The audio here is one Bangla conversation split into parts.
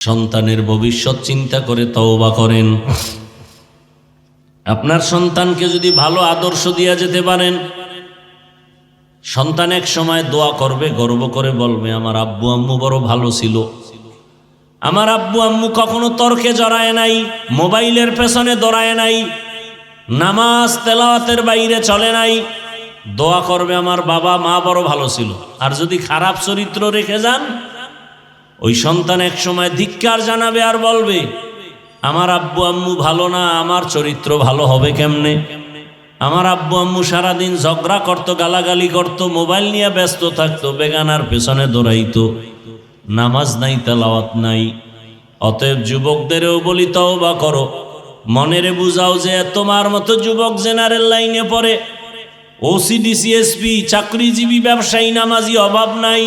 সন্তানের ভবিষ্যৎ চিন্তা করে তওবা করেন। আপনার সন্তানকে যদি ভালো আদর্শ দিয়ে যেতে পারেন, সন্তান এক সময় দোয়া করবে, গর্ব করে বলবে আমার আব্বু আম্মু বড় ভালো ছিল, আমার আব্বু আম্মু কখনো তর্কে জড়ায় নাই, মোবাইলের পেছনে দৌড়ায় নাই, নামাজ তেলাওয়াতের বাইরে চলে নাই। দোয়া করবে আমার বাবা মা বড় ভালো ছিল। আর যদি খারাপ চরিত্র রেখে যান, ওই সন্তান এক সময় ধিক্কার জানাবে আর বলবে আমার আব্বু আম্মু ভালো না, আমার চরিত্র ভালো হবে কেমনে? আমার আব্বু আম্মু সারাদিন ঝগড়া করতো, গালাগালি করতো, মোবাইল নিয়ে ব্যস্ত থাকতো, বেগানার পেছনে দৌড়াইতো, নামাজ নাই, তেলাওয়াত নাই। অতএব যুবকদেরও বলি তওবা করো, মনেরে বুঝাও যে তোমার মতো যুবক জেনারেল লাইনে পড়ে, ওসিডিসিএসপি, চাকরিজীবী, ব্যবসায়ী, নামাজি অভাব নাই।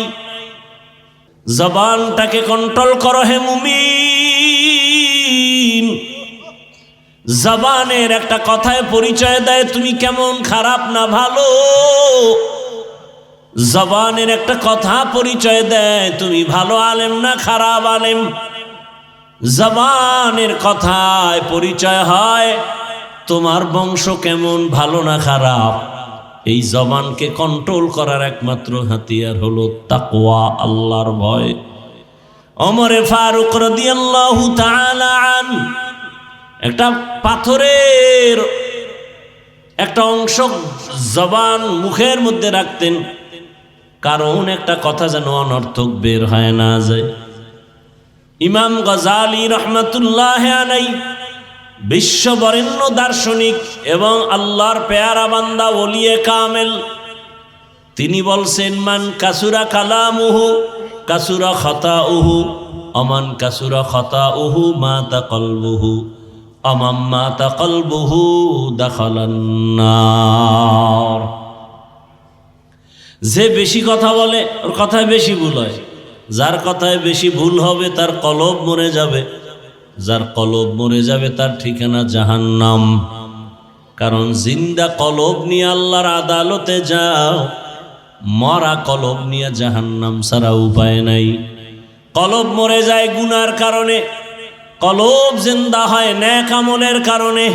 জবানটাকে কন্ট্রোল করো হে মুমিন। জবানের একটা কথায় পরিচয় দেয় তুমি কেমন, খারাপ না ভালো। জবানের একটা কথা পরিচয় দেয় তুমি ভালো আলেম না খারাপ আলেম। জবানের কথায় পরিচয় হয় তোমার বংশ কেমন, ভালো না খারাপ। এই জবানকে কন্ট্রোল করার একমাত্র হাতিয়ার হলো তাকওয়া, আল্লাহর ভয়। ওমরে ফারুক রাদিয়াল্লাহু তাআলা আন একটা পাথরের একটা অংশ জবান মুখের মধ্যে রাখতেন, কারণ একটা কথা যেন অনর্থক বের হয় না যায়। ইমাম গজালি রহমাতুল্লাহ আলাইহি বিশ্ববরেণ্য দার্শনিক এবং আল্লাহর পেয়ারা বান্দা ওলিয়ে কামেল, তিনি বলছেন মান কাসুরা কালামুহু কাসুরা খাতাউহু, অমান কাসুরা খাতাউহু মাতা কলবুহু, অমাম মাতা কলবুহু দাখালান নার। যে বেশি কথা বলে ওর কথায় বেশি ভুল হয়, যার কথায় বেশি ভুল হবে তার কলব মরে যাবে, যার কলব মরে যাবে তার ঠিকানা জাহান্নাম। কারণ জিন্দা কলব নিয়ে আল্লাহর আদালতে যাও, মরা কলব নিয়ে জাহান্নাম ছাড়া উপায় নাই। কলব মরে যায় গুনার কারণে, কলব জিন্দা হয় নেক আমলের কারণে।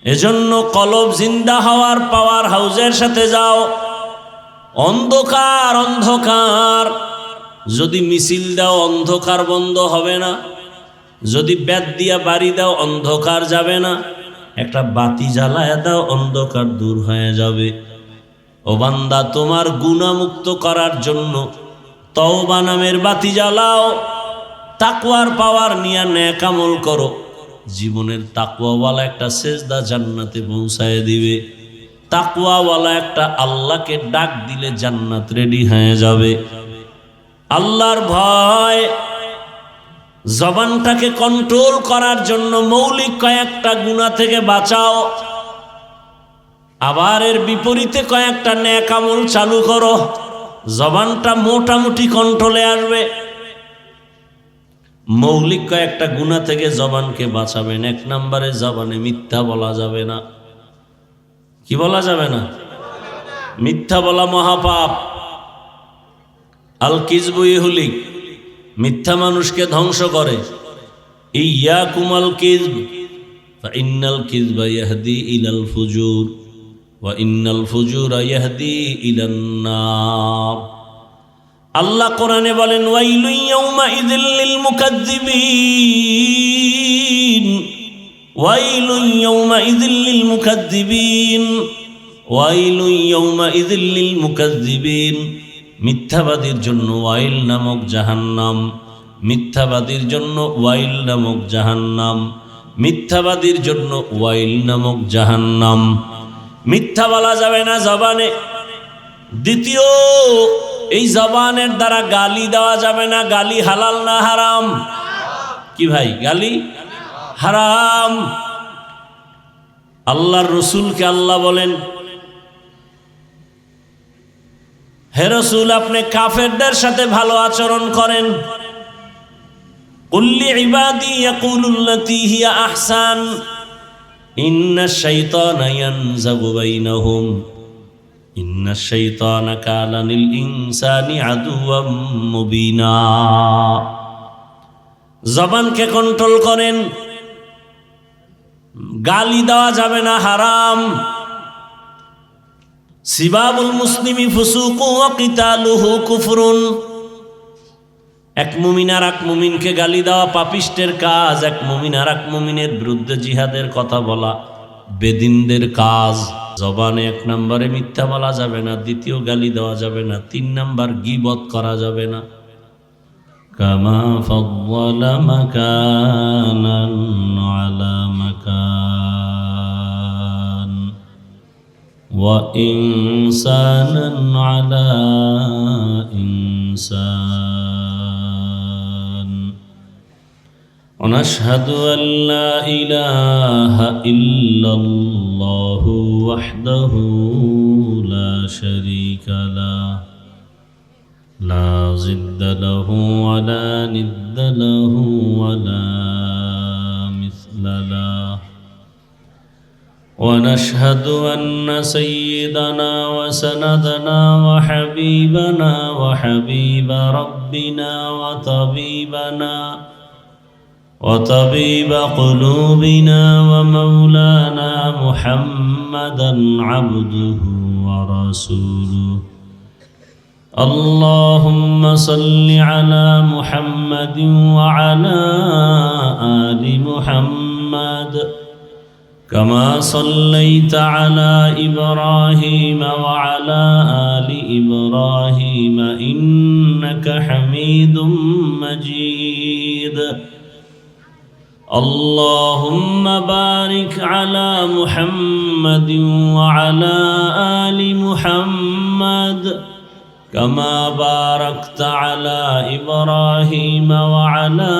এজন্য কলব জিন্দা হওয়ার পাওয়ার হাউজের সাথে যাও। অন্ধকার অন্ধকার যদি মিছিল দাও অন্ধকার বন্ধ হবে না, যদি ব্যাট দিয়া বাড়ি দাও অন্ধকার যাবে না, একটা বাতি জ্বালায় দাও অন্ধকার দূর হয়ে যাবে। ও বান্দা, তোমার গুনাহমুক্ত করার জন্য তওবা নামের বাতি জ্বালাও, তাকওয়ার পাওয়ার নিয়ে নেক আমল করো। জীবনের তাকওয়াওয়ালা একটা সেজদা জান্নাতে পৌঁছায় দিবে। তাকওয়াওয়ালা একটা আল্লাহকে ডাক দিলে জান্নাত রেডি হয়ে যাবে। আল্লাহর ভয় জবানটাকে কন্ট্রোল করার জন্য মৌলিক কয়েকটা গুনাহ থেকে বাঁচাও, আবার এর বিপরীতে কয়েকটা নেক আমল চালু করো, জবানটা মোটামুটি কন্ট্রোলে আসবে। মৌলিক কয়েকটা গুনাহ থেকে জবানকে বাঁচাবেন। এক নম্বরে জবানে মিথ্যা বলা যাবে না। কি বলা যাবে না? মিথ্যা বলা মহাপাপ। আল কিযবু ইহলিক, মিথ্যা মানুষকে ধ্বংস করে। ইয়াকুমাল কিযব ফাইন্নাল কিযবা ইয়াহদি ইলাল ফুজুর ওয়া ইন্নাল ফুজুরা ইয়াহদি ইলান নার। আল্লাহ কোরআনে বলেন ওয়াইলু ইয়াউমা ইযিল লিল মুকাজ্জিবিন, ওয়াইলু ইয়াউমা ইযিল লিল মুকাজ্জিবিন, ওয়াইলু ইয়াউমা ইযিল লিল মুকাজ্জিবিন। মিথ্যাবাদীর জন্য ওয়াইল নামক জাহান্নাম, মিথ্যাবাদীর জন্য ওয়াইল নামক জাহান্নাম, মিথ্যাবাদীর জন্য ওয়াইল নামক জাহান্নাম। মিথ্যা বলা যাবে না জবানে। দ্বিতীয়, এই জবানের দ্বারা গালি দেওয়া যাবে না। গালি হালাল না হারাম? কি ভাই, গালি হারাম। আল্লাহর রসুলকে আল্লাহ বলেন হে রাসূল, আপনি কাফেরদের সাথে ভালো আচরণ করেন। কুল্লি ইবাদি ইয়াকুলুল্লাতী হিয়া আহসান ইন্নাশ শাইতানা ইয়ানজাগু বাইনাহুম ইন্নাশ শাইতানা কানা লিল ইনসানি আদুওয়াম মুবিনা। জবানকে কন্ট্রোল করেন। গালি দেওয়া যাবে না, হারাম। সিবাবুল মুসলিমি ফুসুকু ওয়া কিতালুহু কুফরুন। এক মুমিন আর এক মুমিনকে গালি দেওয়া পাপিষ্টের কাজ। এক মুমিন আর এক মুমিনের বিরুদ্ধে জিহাদের কথা বলা বেদিনদের কাজ। জবানে 1 নম্বরে মিথ্যা বলা যাবে না, দ্বিতীয় গালি দেওয়া যাবে না, 3 নম্বর গীবত করা যাবে না। কামা ফাদ্দালা মাকানান আলা মাকান ওয়া ইনসানান আলা ইনসান। ونشهد أن لا إله إلا الله وحده لا شريك له لا ضد له ولا ند له ولا مثل له. ونشهد أن سيدنا وسندنا وحبيبنا وحبيب ربنا وطبيب قلوبنا ومولانا محمدا عبده ورسوله. اللهم صل على محمد وعلى آل محمد كما صليت على إبراهيم وعلى آل إبراهيم إنك حميد مجيد. اللهم بارك على محمد وعلى آل محمد كما باركت على إبراهيم وعلى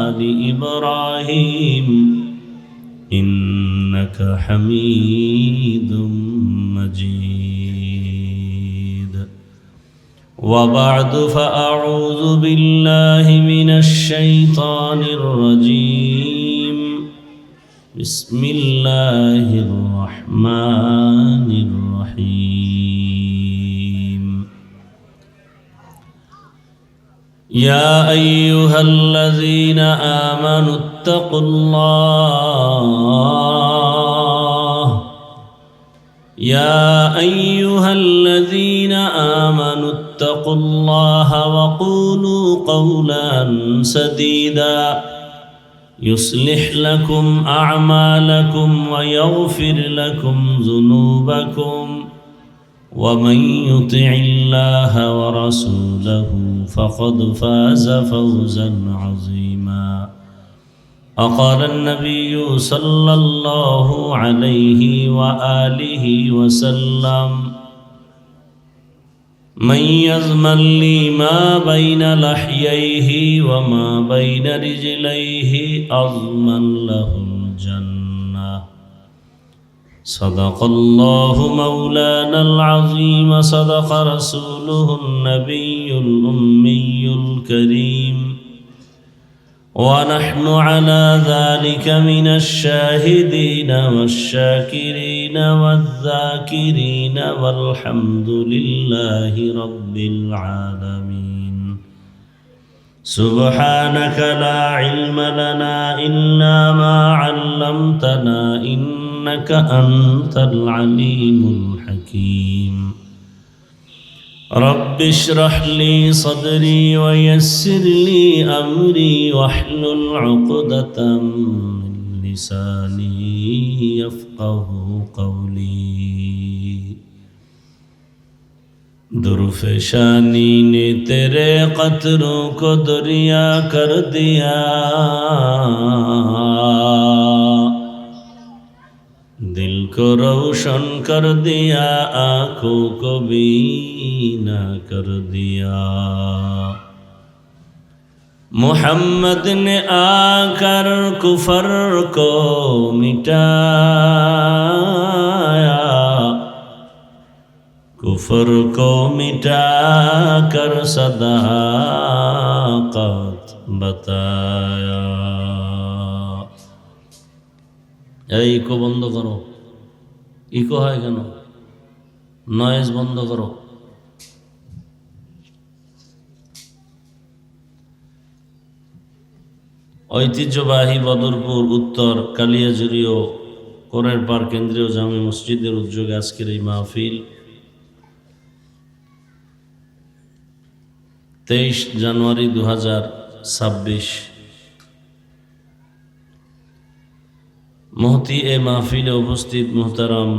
آل إبراهيم إنك حميد مجيد. وبعد فأعوذ بالله من الشيطان الرجيم. بسم الله الرحمن الرحيم. يا أيها الذين آمنوا اتقوا الله. يا أيها الذين آمنوا اتقوا الله وقولوا قولا سديدا يصلح لكم أعمالكم ويغفر لكم ذنوبكم ومن يطع الله ورسوله فقد فاز فوزا عظيما. وقال النبي صلى الله عليه وآله وسلم من يضمن لي ما بين لحييه وما بين رجليه أضمن له الجنة. صدق الله مولانا العظيم. صدق رسوله النبي الأمي الكريم. ونحن على ذلك من الشاهدين والشاكرين والذاكرين والحمد لله رب العالمين. سبحانك لا علم لنا إلا ما علمتنا إنك أنت العليم الحكيم. رب اشرح لي صدري ويسر لي أمري واحلل عقدة من لساني يفقه قولي. درفشانی نے تیرے قطروں کو دریا کر دیا. दिल को रोशन कर दिया, आँखों को बीना कर दिया. मोहम्मद ने आकर कुफर को मिटाया, कुफर को मिटा कर सदाकत बताया. এই ইকো বন্ধ করো, ইকো হয় কেন? নয়েজ বন্ধ করো। ঐতিহ্যবাহী বদরপুর উত্তর কালিয়াজুড়ি ও কোরের পার কেন্দ্রীয় জামে মসজিদের উদ্যোগে আজকের এই মাহফিল 23 জানুয়ারি 2026। মহতি এ মাহফিলে উপস্থিত মুহতারাম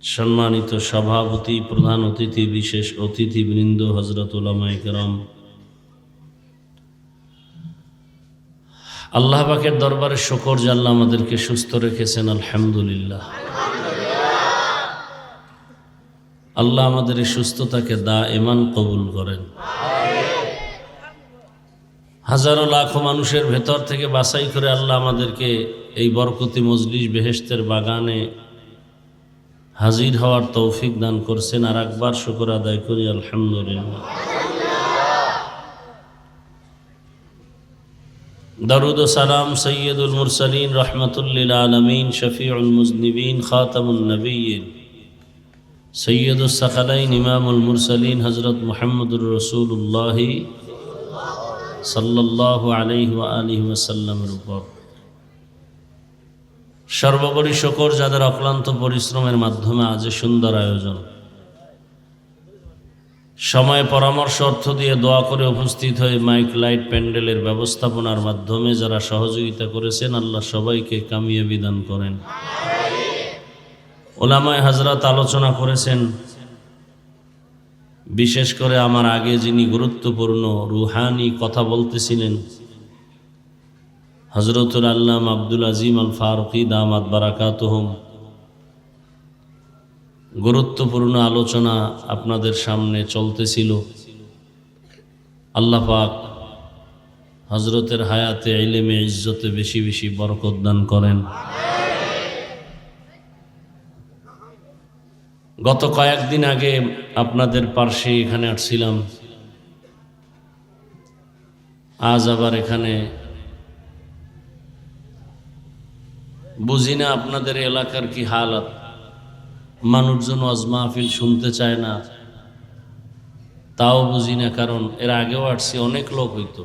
সম্মানিত সভাপতি, প্রধান অতিথি, বিশেষ অতিথিবৃন্দ, হযরত উলামায়ে কেরাম, আল্লাহ পাকের দরবারে শুকর যে আল্লাহ আমাদেরকে সুস্থ রেখেছেন, আলহামদুলিল্লাহ। আল্লাহ আমাদের এই সুস্থতাকে দায়েমান কবুল করেন। হাজারো লাখো মানুষের ভেতর থেকে বাছাই করে আল্লাহ আমাদেরকে এই বরকতি মজলিস বেহেশতের বাগানে হাজির হওয়ার তৌফিক দান করছেন। আর একবার শুকর আদায় করি, আলহামদুলিল্লাহ। দরুদ ও সালাম সৈয়দুল মুরসালিন, রহমাতুল লিল আলামিন, শফিউল মুজনিবিন, খাতামুন নবিয়্যিন, সৈয়দুস সাকালাইন, ইমামুল মুরসালিন, হযরত মুহাম্মদুর রাসূলুল্লাহ সাল্লাল্লাহু আলাইহি ওয়া আলিহি ওয়াসাল্লামের উপর সর্বোপরি শুকর যাদের অক্লান্ত পরিশ্রমের মাধ্যমে আজ সুন্দর আয়োজন, সময়, পরামর্শ, অর্থ দিয়ে দোয়া করে উপস্থিত হয়ে মাইক, লাইট, প্যান্ডেলের ব্যবস্থাপনার মাধ্যমে যারা সহযোগিতা করেছেন, আল্লাহ সবাইকে কামিয়াবি দান করেন। উলামায়ে হযরত আলোচনা করেছেন, বিশেষ করে আমার আগে যিনি গুরুত্বপূর্ণ রুহানি কথা বলতেছিলেন, হযরতুল আল্লামা আব্দুল আজিম আল ফারুকী দামাত বারাকাতুহুম, গুরুত্বপূর্ণ আলোচনা আপনাদের সামনে চলতেছিল। আল্লাহ পাক হযরতের হায়াতে, ইলমে, ইজ্জতে বেশি বেশি বরকত দান করেন। গত কয়েকদিন আগে আপনাদের পার্শ্বে এখানে আসছিলাম, আজ আবার এখানে। বুঝি না আপনাদের এলাকার কি হালাত, মানুষজন ওয়াজ মাহফিল শুনতে চায় না, তাও বুঝি না। কারণ এর আগেও আসছি, অনেক লোক হইতো।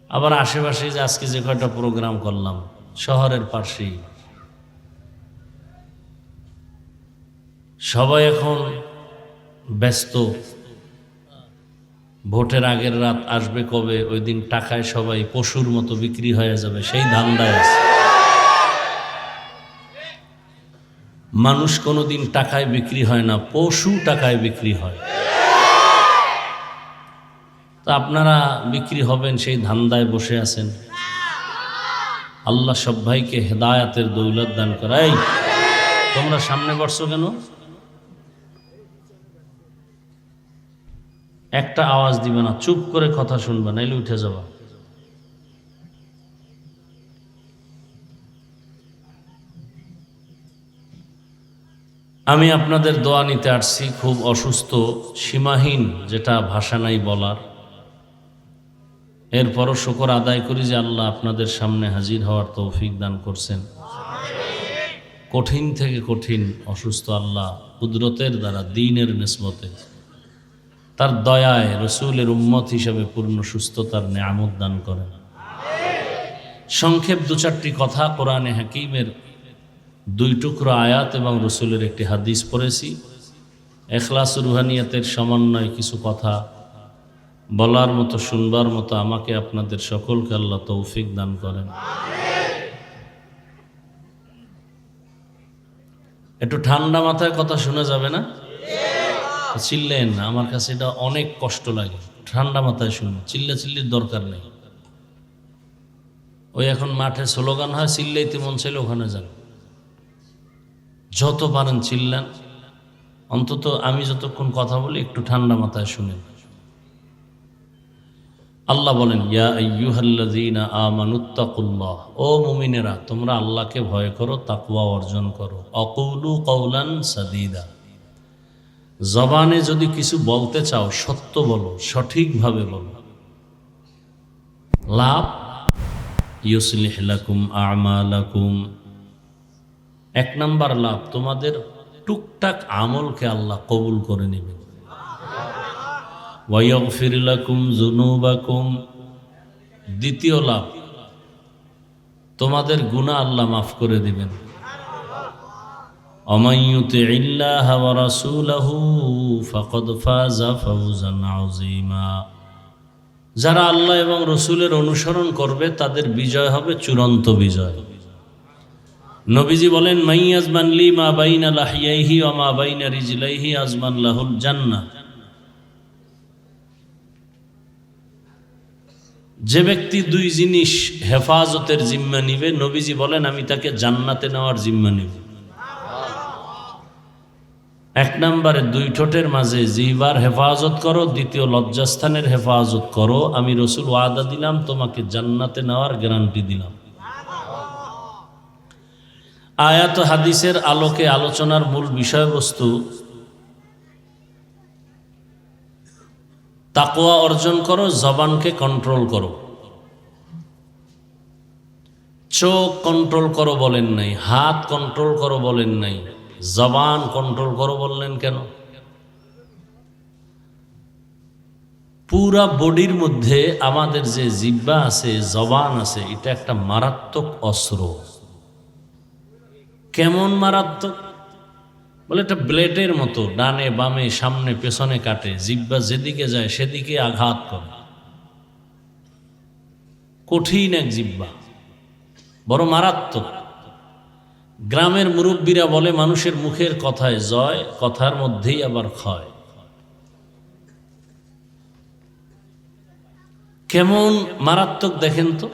আবার আশেপাশে যে আজকে যে কয়টা প্রোগ্রাম করলাম শহরের পাশেই, সবাই এখন ব্যস্ত। ভোটের আগের রাত আসবে কবে, ওই দিন টাকায় সবাই পশুর মতো বিক্রি হয়ে যাবে, সেই ধান্দায় আছে। মানুষ কোনোদিন টাকায় বিক্রি হয় না, পশু টাকায় বিক্রি হয়। তা আপনারা বিক্রি হবেন সেই ধান্দায় বসে আছেন। আল্লাহ সব ভাইকে হেদায়াতের দৌলত দান করাই। তোমরা সামনে বসছো কেন? একটা আওয়াজ দিবে না, চুপ করে কথা শুনবে, নাইলে উঠে যাবা। আমি আপনাদের দোয়া নিতে আসছি, খুব অসুস্থ, সীমাহীন, যেটা ভাষা নাই বলার। এরপরও শুকর আদায় করি যে আল্লাহ আপনাদের সামনে হাজির হওয়ার তৌফিক দান করছেন। কঠিন থেকে কঠিন অসুস্থ আল্লাহ কুদরতের দ্বারা, দ্বীনের নিসবতে, তার দয়ায় রসুলের উম্মত হিসেবে পূর্ণ সুস্থতার নেয়ামত দান করেন। সংক্ষেপ দু চারটি কথা, কোরআনে হাকিমের 2 টুকরো আয়াত এবং রসুলের একটি হাদিস পড়েছি। ইখলাস রুহানিয়াতের সমন্বয় কিছু কথা বলার মতো, শুনবার মতো আমাকে আপনাদের সকলকে আল্লাহ তৌফিক দান করেন। একটু ঠান্ডা মাথায় কথা শোনা যাবে না? চিল্লেন না, আমার কাছে এটা অনেক কষ্ট লাগে। ঠান্ডা মাথায় শুনুন, চিল্লির দরকার নেই। ওই এখন মাঠে স্লোগান হয়, চিল্লাইতে মন চাইলে ওখানে যান, যত পারেন চিল্লান। অন্তত আমি যতক্ষণ কথা বলি একটু ঠান্ডা মাথায় শুনেন। আল্লাহ বলেন, ইয়া আইয়ুহাল্লাযীনা আমানুত্তাকুল্লাহ, ও মুমিনেরা তোমরা আল্লাহকে ভয় করো, তাকওয়া অর্জন করো। অকুলু কওলান সাদীদা, জবানে যদি কিছু বলতে চাও সত্য বলো, সঠিকভাবে বলো। লাভ, ইউসলিহ লাকুম আমালাকুম, 1 নাম্বার লাভ, তোমাদের টুকটাক আমলকে আল্লাহ কবুল করে নেবেন। ওয়ায়াগফির লাকুম যুনুবাকুম, দ্বিতীয় লাভ, তোমাদের গুনাহ আল্লাহ মাফ করে দিবেন। ومن يطع الله ورسوله فقد فاز فوزا عظيما। যারা আল্লাহ এবং রসুলের অনুসরণ করবে তাদের বিজয় হবে চূড়ান্ত বিজয়। নবীজি বলেন, মাইয়াজমান লি মা বাইনা লাহিয়াইহি ওয়া মা বাইনা রিজলাইহি আজমান লাহুল জান্নাহ। যে ব্যক্তি দুই জিনিস হেফাজতের জিম্মা নিবে, নবীজি বলেন আমি তাকে জান্নাতে নেওয়ার জিম্মা নিব। এক নম্বরে দুই ঠোঁটের মাঝে জিহ্বার হেফাজত করো, দ্বিতীয় লজ্জাস্থানের হেফাজত করো। আমি রসুল ওয়াদা দিলাম তোমাকে জান্নাতে নেওয়ার গ্যারান্টি দিলাম। আয়াত হাদিসের আলোকে আলোচনার মূল বিষয়বস্তু, তাকওয়া অর্জন করো, জবানকে কন্ট্রোল করো। চোখ কন্ট্রোল করো বলেন নাই, হাত কন্ট্রোল করো বলেন নাই, জবান কন্ট্রোল করো বললেন কেন? পুরা বডির মধ্যে আমাদের যে জিহ্বা আছে, জবান আছে, এটা একটা মারাত্মক অস্ত্র। কেমন মারাত্মক? বলে এটা ব্লেডের মতো, ডানে বামে সামনে পেছনে কাটে। জিহ্বা যেদিকে যায় সেদিকে আঘাত করে। কঠিন এক জিহ্বা, বড় মারাত্মক। গ্রামের মুরব্বীরা বলে মানুষের মুখের কথায় জয়, কথার মধ্যেই আবার ক্ষয়। কেমন মারাত্মক দেখেন তো।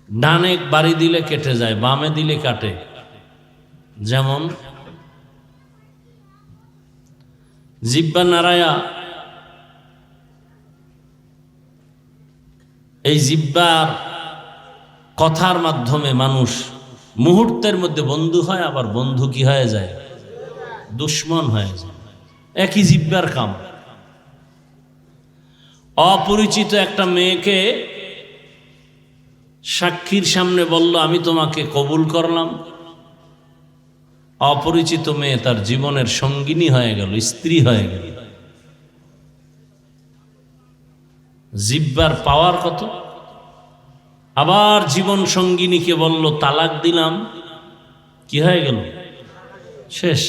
ডানে বাড়ি দিলে কেটে যায়, বামে দিলে কাটে। যেমন জিহ্বা নাড়ায়া, এই জিহ্বার কথার মাধ্যমে মানুষ মুহূর্তের মধ্যে বন্ধু হয়, আবার বন্ধু কি হয়ে যায়? দুশ্মন হয়ে যায়। একই জিহ্বার কাম। অপরিচিত একটা মেয়েকে সাক্ষীর সামনে বলল আমি তোমাকে কবুল করলাম। অপরিচিত মেয়ে তার জীবনের সঙ্গিনী হয়ে গেল, স্ত্রী হয়ে গেল। জিহ্বার পাওয়ার কত! আবার জীবন সঙ্গিনীকে বলল তালাক দিলাম, কি হয়ে গেল? শেষ।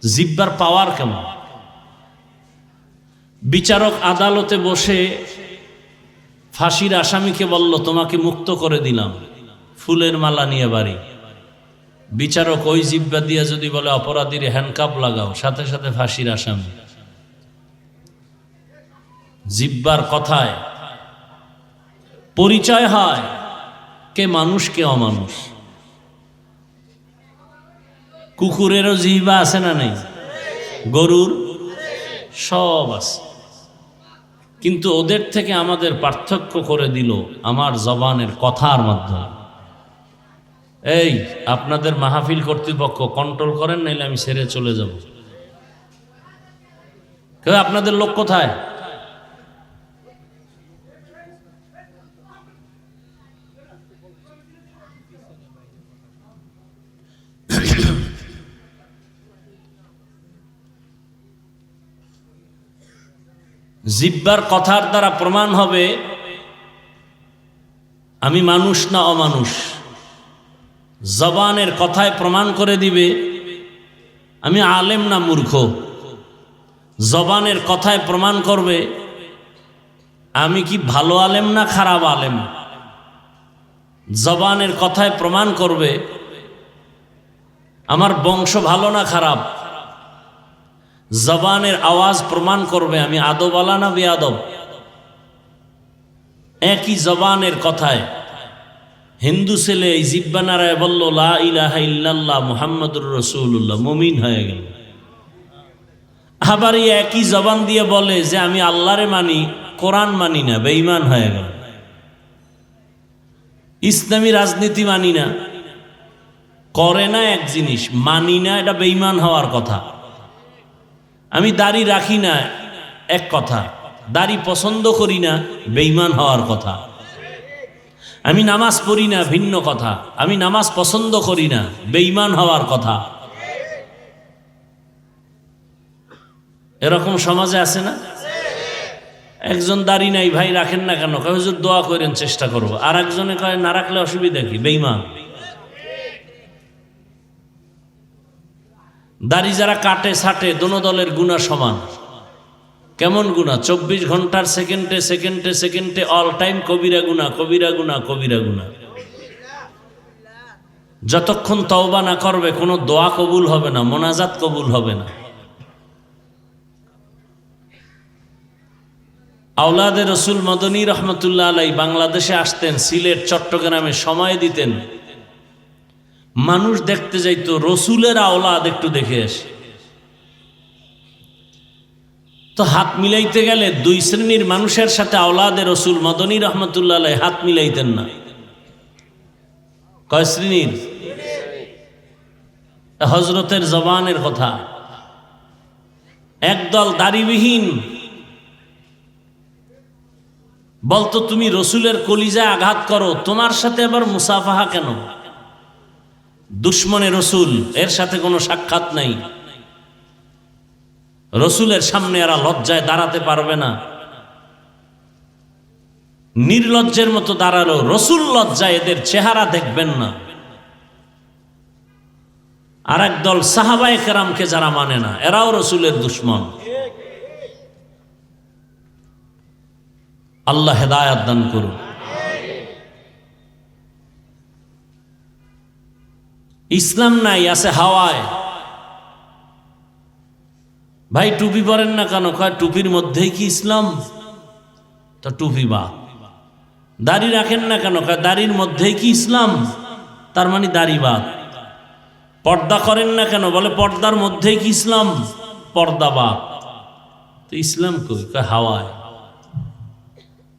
জিহ্বার পাওয়ার কেমন! বিচারক আদালতে বসে ফাঁসির আসামিকে বলল তোমাকে মুক্ত করে দিলাম, ফুলের মালা নিয়ে বাড়ি। বিচারক ওই জিহ্বা দিয়ে যদি বলে অপরাধীর হ্যান্ডকাপ লাগাও, সাথে সাথে ফাঁসির আসামি। জিহ্বার কথায় পরিচয় হয় কে মানুষ কে অমানুষ। কুকুরেরও জিহ্বা আছে না নেই? গরুর সব আছে। কিন্তু ওদের থেকে আমাদের পার্থক্য করে দিল আমার জবানের কথার মাধ্যমে। এই আপনাদের মাহফিল কর্তৃপক্ষ কন্ট্রোল করেন, নাইলে আমি ছেড়ে চলে যাব। কেউ আপনাদের লোক কোথায়? জিহ্বার কথার দ্বারা প্রমাণ হবে আমি মানুষ না অমানুষ। জবানের কথায় প্রমাণ করে দিবে আমি আলেম না মূর্খ। জবানের কথায় প্রমাণ করবে আমি কি ভালো আলেম না খারাপ আলেম। জবানের কথায় প্রমাণ করবে আমার বংশ ভালো না খারাপ। জবানের আওয়াজ প্রমাণ করবে আমি আদবওয়ালা না বেয়াদব। একই জবানের কথায় হিন্দু ছেলে এই জিহ্বা নাড়ায় বলল লা ইলাহা ইল্লাল্লাহ মুহাম্মাদুর রাসূলুল্লাহ, মুমিন হয়ে গেল। আবার এই একই জবান দিয়ে বলে যে আমি আল্লাহরে মানি, কোরআন মানি না, বেঈমান হয়ে গেল। ইসলামী রাজনীতি মানি না, করে না এক জিনিস, মানি না, এটা বেঈমান হওয়ার কথা। আমি দাড়ি রাখি না এক কথা, দাড়ি পছন্দ করি না, বেঈমান হওয়ার কথা। আমি নামাজ পড়ি না ভিন্ন কথা, আমি নামাজ পছন্দ করি না, বেঈমান হওয়ার কথা। এরকম সমাজে আছে না? একজন দাড়ি নাই, ভাই রাখেন না কেন? কয় হুজুর দোয়া করেন, চেষ্টা করবো। আর একজনে কয় না রাখলে অসুবিধা কি? বেঈমান। দাড়ি যারা কাটে ছাটে দোনো দলের গুনাহ সমান। কেমন গুনাহ? 24 ঘন্টার সেকেন্ডে সেকেন্ডে সেকেন্ডে অল টাইম কবিরা গুনাহ, কবিরা গুনাহ, কবিরা গুনাহ। যতক্ষণ তওবা না করবে কোনো দোয়া কবুল হবে না, মোনাজাত কবুল হবে না। আওলাদে রসুল মদনী রহমতুল্লাহ আলাই বাংলাদেশে আসতেন, সিলেট চট্টগ্রামে সময় দিতেন, মানুষ দেখতে যাইতো রসুলের আওলাদ একটু দেখে আসে। তো হাত মিলাইতে গেলে দুই শ্রেণীর মানুষের সাথে আওলাদে রসুল মদনী রহমতুল্লাহ আলাই হাত মিলাইতেন না। কয় শ্রেণীর? হজরতের জবানের কথা। একদল দাড়িবিহীন বলতো তুমি রসুলের কলিজায় আঘাত করো, তোমার সাথে আবার মুসাফাহা কেন? দুশ্মনে রসুল, এর সাথে কোনো সাক্ষাৎ নাই। রসুলের সামনে এরা লজ্জায় দাঁড়াতে পারবে না। নির্লজ্জের মতো দাঁড়ালো, রসুল লজ্জায় এদের চেহারা দেখবেন না। আর একদল সাহাবায়ে কেরামকে যারা মানে না, এরাও রসুলের দুশ্মন। আল্লাহ হেদায়াত দান করুন। ইসলাম নাই, আছে হাওয়ায়। ভাই টুপি পরেন না কেন? কয় টুপির মধ্যেই কি ইসলাম? তো টুপি বা। দাড়ি রাখেন না কেন? কয় দাড়ির মধ্যেই কি ইসলাম? তার মানে দাড়ি বাদ। পর্দা করেন না কেন? বলে পর্দার মধ্যেই কি ইসলাম? পর্দা বাদ। তো ইসলাম কই? কয় হাওয়ায়।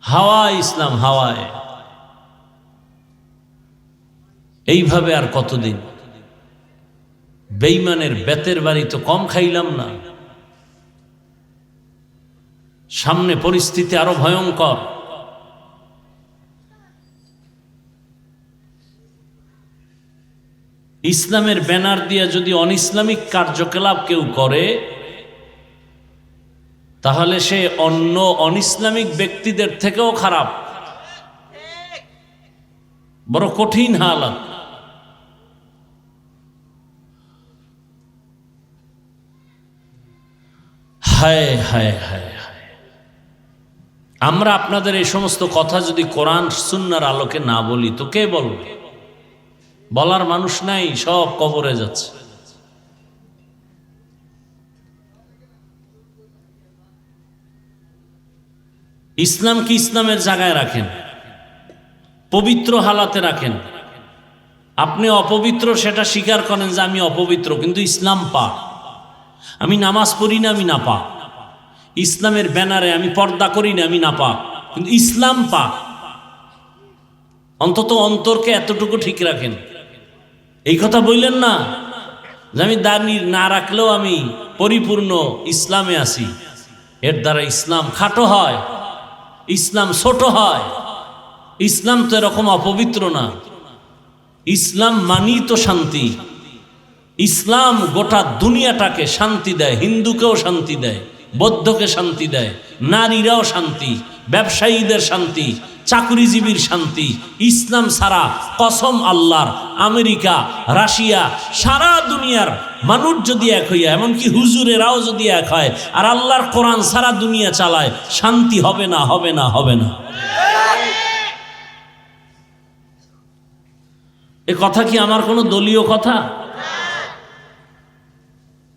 হাওয়ায় ইসলাম, হাওয়ায়। এইভাবে আর কতদিন? বেঈমানের বেতের বাড়ি তো কম খাইলাম না, সামনে পরিস্থিতি আরো ভয়ঙ্কর। ইসলামের ব্যানার দিয়ে যদি অনইসলামিক কার্যকলাপ কেউ করে, তাহলে সে অন্য অনইসলামিক ব্যক্তিদের থেকেও খারাপ। বড় কঠিন হালাত। হায় হায় হায় হায়। আমরা আপনাদের এই সমস্ত কথা যদি কোরআন সুন্নাহর আলোকে না বলি তো কে বলবে? বলার মানুষ নাই, সব কবরে যাচ্ছে। ইসলাম কি ইসলামের জায়গায় রাখেন, পবিত্র হালাতে রাখেন। আপনি অপবিত্র সেটা স্বীকার করেন যে আমি অপবিত্র, কিন্তু ইসলাম পাক। আমি নামাজ পড়ি না, আমি নাপাক। ইসলামের ব্যানারে আমি পর্দা করি না, আমি নাপাক, কিন্তু ইসলাম পাক। অন্তত অন্তরকে এতটুকু ঠিক রাখেন। এই কথা বললেন না যে আমি দাড়ি না রাখলেও আমি পরিপূর্ণ ইসলামে আছি। এর দ্বারা ইসলাম খাটো হয়, ইসলাম ছোট হয়। ইসলাম তো এরকম অপবিত্র না। ইসলাম মানি তো শান্তি। ইসলাম গোটা দুনিয়াটাকে শান্তি দেয়, হিন্দুকেও শান্তি দেয়, বৌদ্ধকে শান্তি দেয়, নারীরাও শান্তি, ব্যবসায়ীদের শান্তি, চাকরিজীবীর শান্তি। ইসলাম ছাড়া কসম আল্লাহর, আমেরিকা, রাশিয়া, সারা দুনিয়ার মানুষ যদি এক হইয়া, এমনকি হুজুরেরাও যদি এক হয় আর আল্লাহর কোরআন সারা দুনিয়া চালায়, শান্তি হবে না, হবে না, হবে না। এ কথা কি আমার কোনো দলীয় কথা?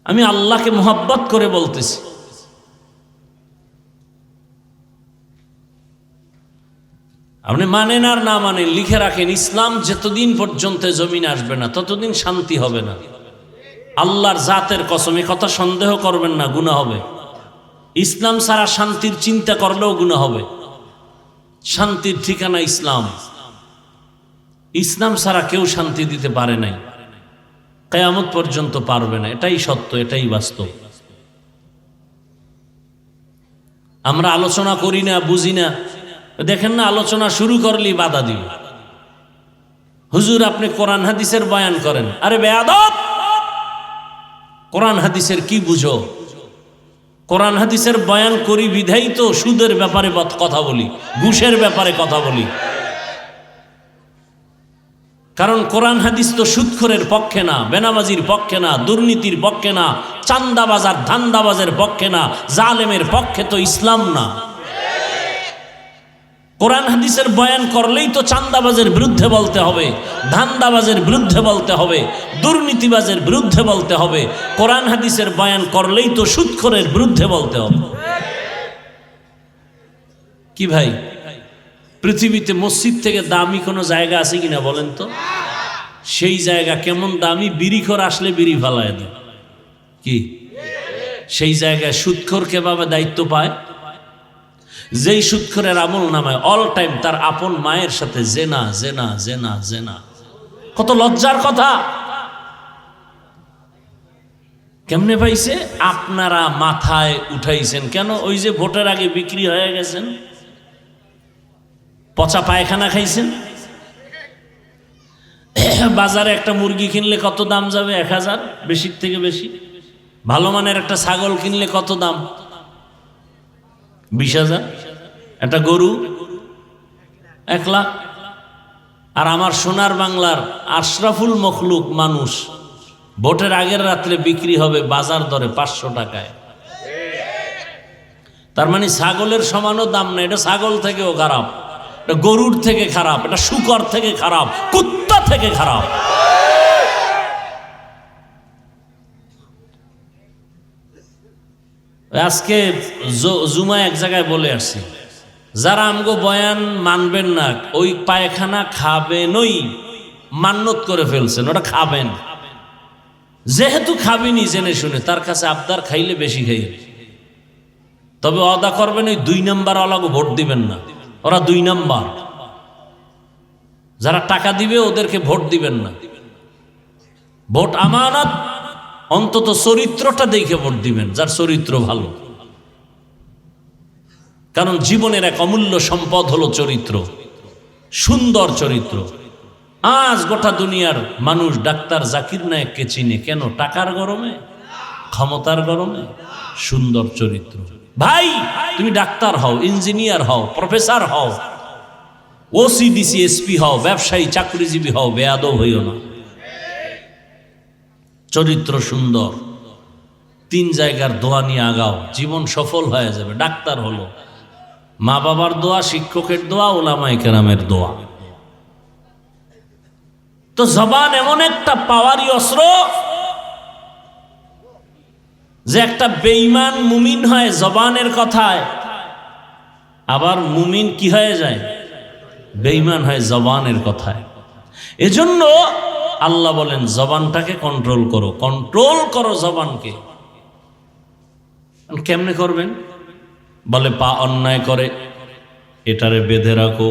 আমি আল্লাহকে মোহাব্বত করে বলতেছি। আপনি মানেন আর না মানেন, লিখে রাখেন, ইসলাম যতদিন পর্যন্ত জমিনে আসবে না ততদিন শান্তি হবে না। আল্লাহর জাতের কসম, এ কথা সন্দেহ করবেন না, গুনাহ হবে। ইসলাম ছাড়া শান্তির চিন্তা করলেও গুনাহ হবে। শান্তির ঠিকানা ইসলাম। ইসলাম ছাড়া কেউ শান্তি দিতে পারে নাই, কিয়ামত পর্যন্ত পারবে না। এটাই সত্য, এটাই বাস্তব। আমরা আলোচনা করি না, বুঝি না। দেখেন না, আলোচনা শুরু করলেই বাধা দিবে। হুজুর আপনি কোরআন হাদিসের বয়ান করেন। আরে বেয়াদব, কোরআন হাদিসের কি বুঝো? কোরআন হাদিসের বয়ান করি বিধাই তো সুদের ব্যাপারে কথা বলি, ঘুষের ব্যাপারে কথা বলি। কারণ কোরআন হাদিস তো সুদখোরের পক্ষে না, বেনামাজির পক্ষে না, দুর্নীতির পক্ষে না, চান্দাবাজার ধান্দাবাজের পক্ষে না, জালেমের পক্ষে তো ইসলাম না। কোরআন হাদিসের বয়ান করলেই তো চান্দাবাজের বিরুদ্ধে বলতে হবে, ধান্দাবাজের বিরুদ্ধে বলতে হবে, দুর্নীতিবাজের বিরুদ্ধে বলতে হবে। কোরআন হাদিসের বয়ান করলেই তো সুদখোরের বিরুদ্ধে বলতে হবে। কি ভাই, পৃথিবীতে মসজিদ থেকে দামি কোনো জায়গা আছে কিনা বলেন তো? সেই জায়গা কেমন দামি, বিড়িখোর আসলে বিড়ি ফালায় দেয়। কি সেই জায়গায় সুদখোর কিভাবে দায়িত্ব পায়? যেই সুদখোরের আমল নামায় অল টাইম তার আপন মায়ের সাথে জেনা জেনা জেনা জেনা। কত লজ্জার কথা! কেমনে পাইছে? আপনারা মাথায় উঠাইছেন কেন? ওই যে ভোটের আগে বিক্রি হয়ে গেছেন, পচা পায়খানা খাইছেন। বাজারে একটা মুরগি কিনলে কত দাম যাবে? 1000, বেশির থেকে বেশি। ভালো মানের একটা ছাগল কিনলে কত দাম? 20,000। একটা গরু 1 লাখ। আর আমার সোনার বাংলার আশরাফুল মখলুক মানুষ ভোটের আগের রাত্রে বিক্রি হবে বাজার দরে 500 টাকায়। তার মানে ছাগলের সমানও দাম না। এটা ছাগল থেকেও খারাপ, এটা গরুর থেকে খারাপ, এটা শুকর থেকে খারাপ, কুত্তা থেকে খারাপ। আজকে জুমা এক জায়গায় বলে আসছি, যারা আমগো বয়ান মানবেন না ওই পায়খানা খাবেনই, মান্যত করে ফেলছেন, ওটা খাবেন। যেহেতু খাবিনি জেনে শুনে, তার কাছে আবদার খাইলে বেশি খাইবে। তবে অদা করবেন ওই 2 নাম্বার ওয়ালাকে ভোট দিবেন না, ওরা 2 নাম্বার। যারা টাকা দিবে ওদেরকে ভোট দিবেন না। ভোট আমানত, অন্তত চরিত্রটা দেখে ভোট দিবেন, যার চরিত্র ভালো। কারণ জীবনের এক অমূল্য সম্পদ হলো চরিত্র, সুন্দর চরিত্র। আজ গোটা দুনিয়ার মানুষ ডাক্তার জাকির নায়েককে চিনে কেন? টাকার গরমে, ক্ষমতার গরমে? সুন্দর চরিত্র। ভাই, তুমি ডাক্তার হও, ইঞ্জিনিয়ার হও, প্রফেসর হও, ওসিডিসি এসপি হও, ব্যবসায়ী চাকরিজীবী হও, বেয়াদব হইও না। চরিত্র সুন্দর, 3 জায়গার দোয়া নিয়ে আগাও, জীবন সফল হয়ে যাবে। ডাক্তার হলো মা বাবার দোয়া, শিক্ষকের দোয়া, ওলামায়ে কেরামের দোয়া। তো জবান এমন একটা পাওয়ারি অস্ত্র যে একটা বেঈমান মুমিন হয় জবানের কথায়, আবার মুমিন কি হয়ে যায়? বেঈমান হয় জবানের কথায়। এজন্য আল্লাহ বলেন জবানটাকে কন্ট্রোল করো, কন্ট্রোল করো জবানকে। কেমনে করবেন? বলে পা অন্যায় করে এটারে বেঁধে রাখো,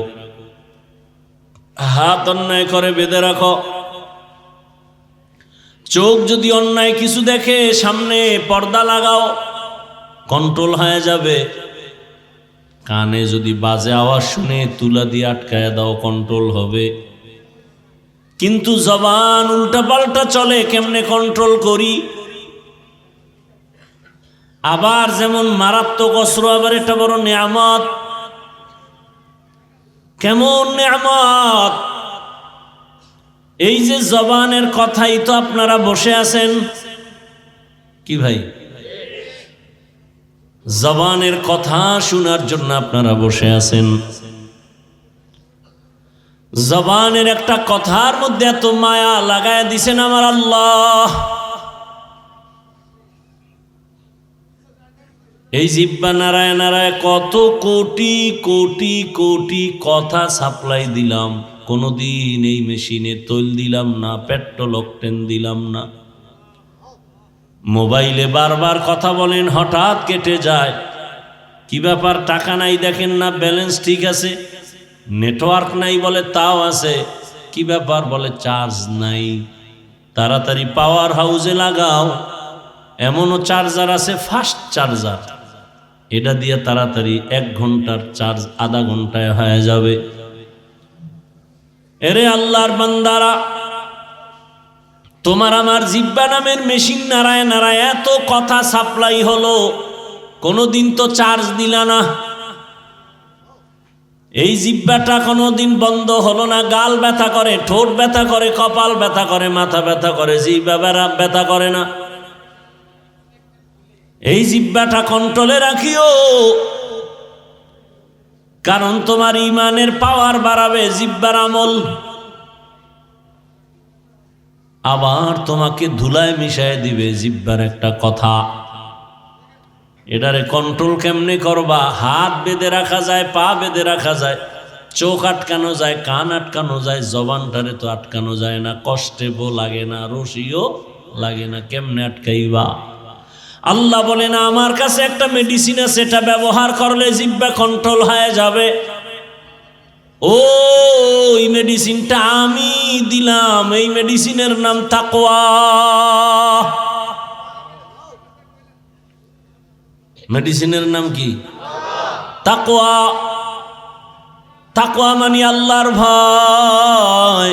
হাত অন্যায় করে বেঁধে রাখো, চোখ যদি অন্যায় কিছু দেখে সামনে পর্দা লাগাও, কন্ট্রোল হয়ে যাবে। কানে যদি বাজে আওয়াজ শুনে তুলা দিয়ে আটকায় দাও, কন্ট্রোল হবে। কিন্তু জবান উল্টা পাল্টা চলে, কেমনে কন্ট্রোল করি? আবার যেমন মারাত্মক অস্ত্র, আবার এটা বড় নেয়ামত। কেমন নেয়ামত! এই যে জবানের কথাই তো আপনারা বসে আছেন। কি ভাই, জবানের কথা শোনার জন্য আপনারা বসে আছেন। জবানের একটা কথার মধ্যে এত মায়া লাগায় দিছেন আমার আল্লাহ। এই জিহ্বা নাড়ায় নাড়ায় কত কোটি কোটি কোটি কথা সাপ্লাই দিলাম, কোনোদিন এই মেশিনে তৈল দিলাম না, পেট্রোল অকটেন দিলাম না। মোবাইলে বারবার কথা বলেন, হঠাৎ কেটে যায়। কি ব্যাপার? টাকা নাই দেখেন না, ব্যালেন্স ঠিক আছে। নেটওয়ার্ক নাই বলে তাও আছে। কি ব্যাপার? বলে চার্জ নাই। তাড়াতাড়ি পাওয়ার হাউসে লাগাও। এমনও চার্জার আছে ফাস্ট চার্জার, এটা দিয়ে তাড়াতাড়ি 1 ঘন্টার চার্জ আধা ঘন্টায় হয়ে যাবে। এরে আল্লাহর বান্দারা, তোমার আমার জিহ্বা নামের মেশিন নাড়ায় নাড়ায় এত কথা সাপ্লাই হলো, কোনোদিন তো চার্জ দিলা না, এই জিহ্বাটা কোনোদিন বন্ধ হলো না। গাল ব্যথা করে, ঠোঁট ব্যথা করে, কপাল ব্যথা করে, মাথা ব্যথা করে, জিহ্বা ব্যথা করে না। এই জিহ্বাটা কন্ট্রোলে রাখিও, কারণ তোমার ইমানের পাওয়ার বাড়াবে জিহ্বার আমল। আবার তোমাকে ধুলায় মিশায় দিবে জিহ্বার একটা কথা। এটারে কন্ট্রোল কেমনে করবা? হাত বেঁধে রাখা যায়, পা বেঁধে রাখা যায়, চোখ আটকানো যায়, কান আটকানো যায়, জবানটারে তো আটকানো যায় না। কষ্টে বো লাগে না, রশিও লাগে না, কেমনে আটকাইবা? আল্লাহ বলে না, আমার কাছে একটা মেডিসিন আছে, সেটা ব্যবহার করলে জিহ্বা কন্ট্রোল হয়ে যাবে। ওই মেডিসিনটা আমি দিলাম, এই মেডিসিনের নাম তাকওয়া। মেডিসিনের নাম কি? তাকওয়া। তাকওয়া মানে আল্লাহর ভয়।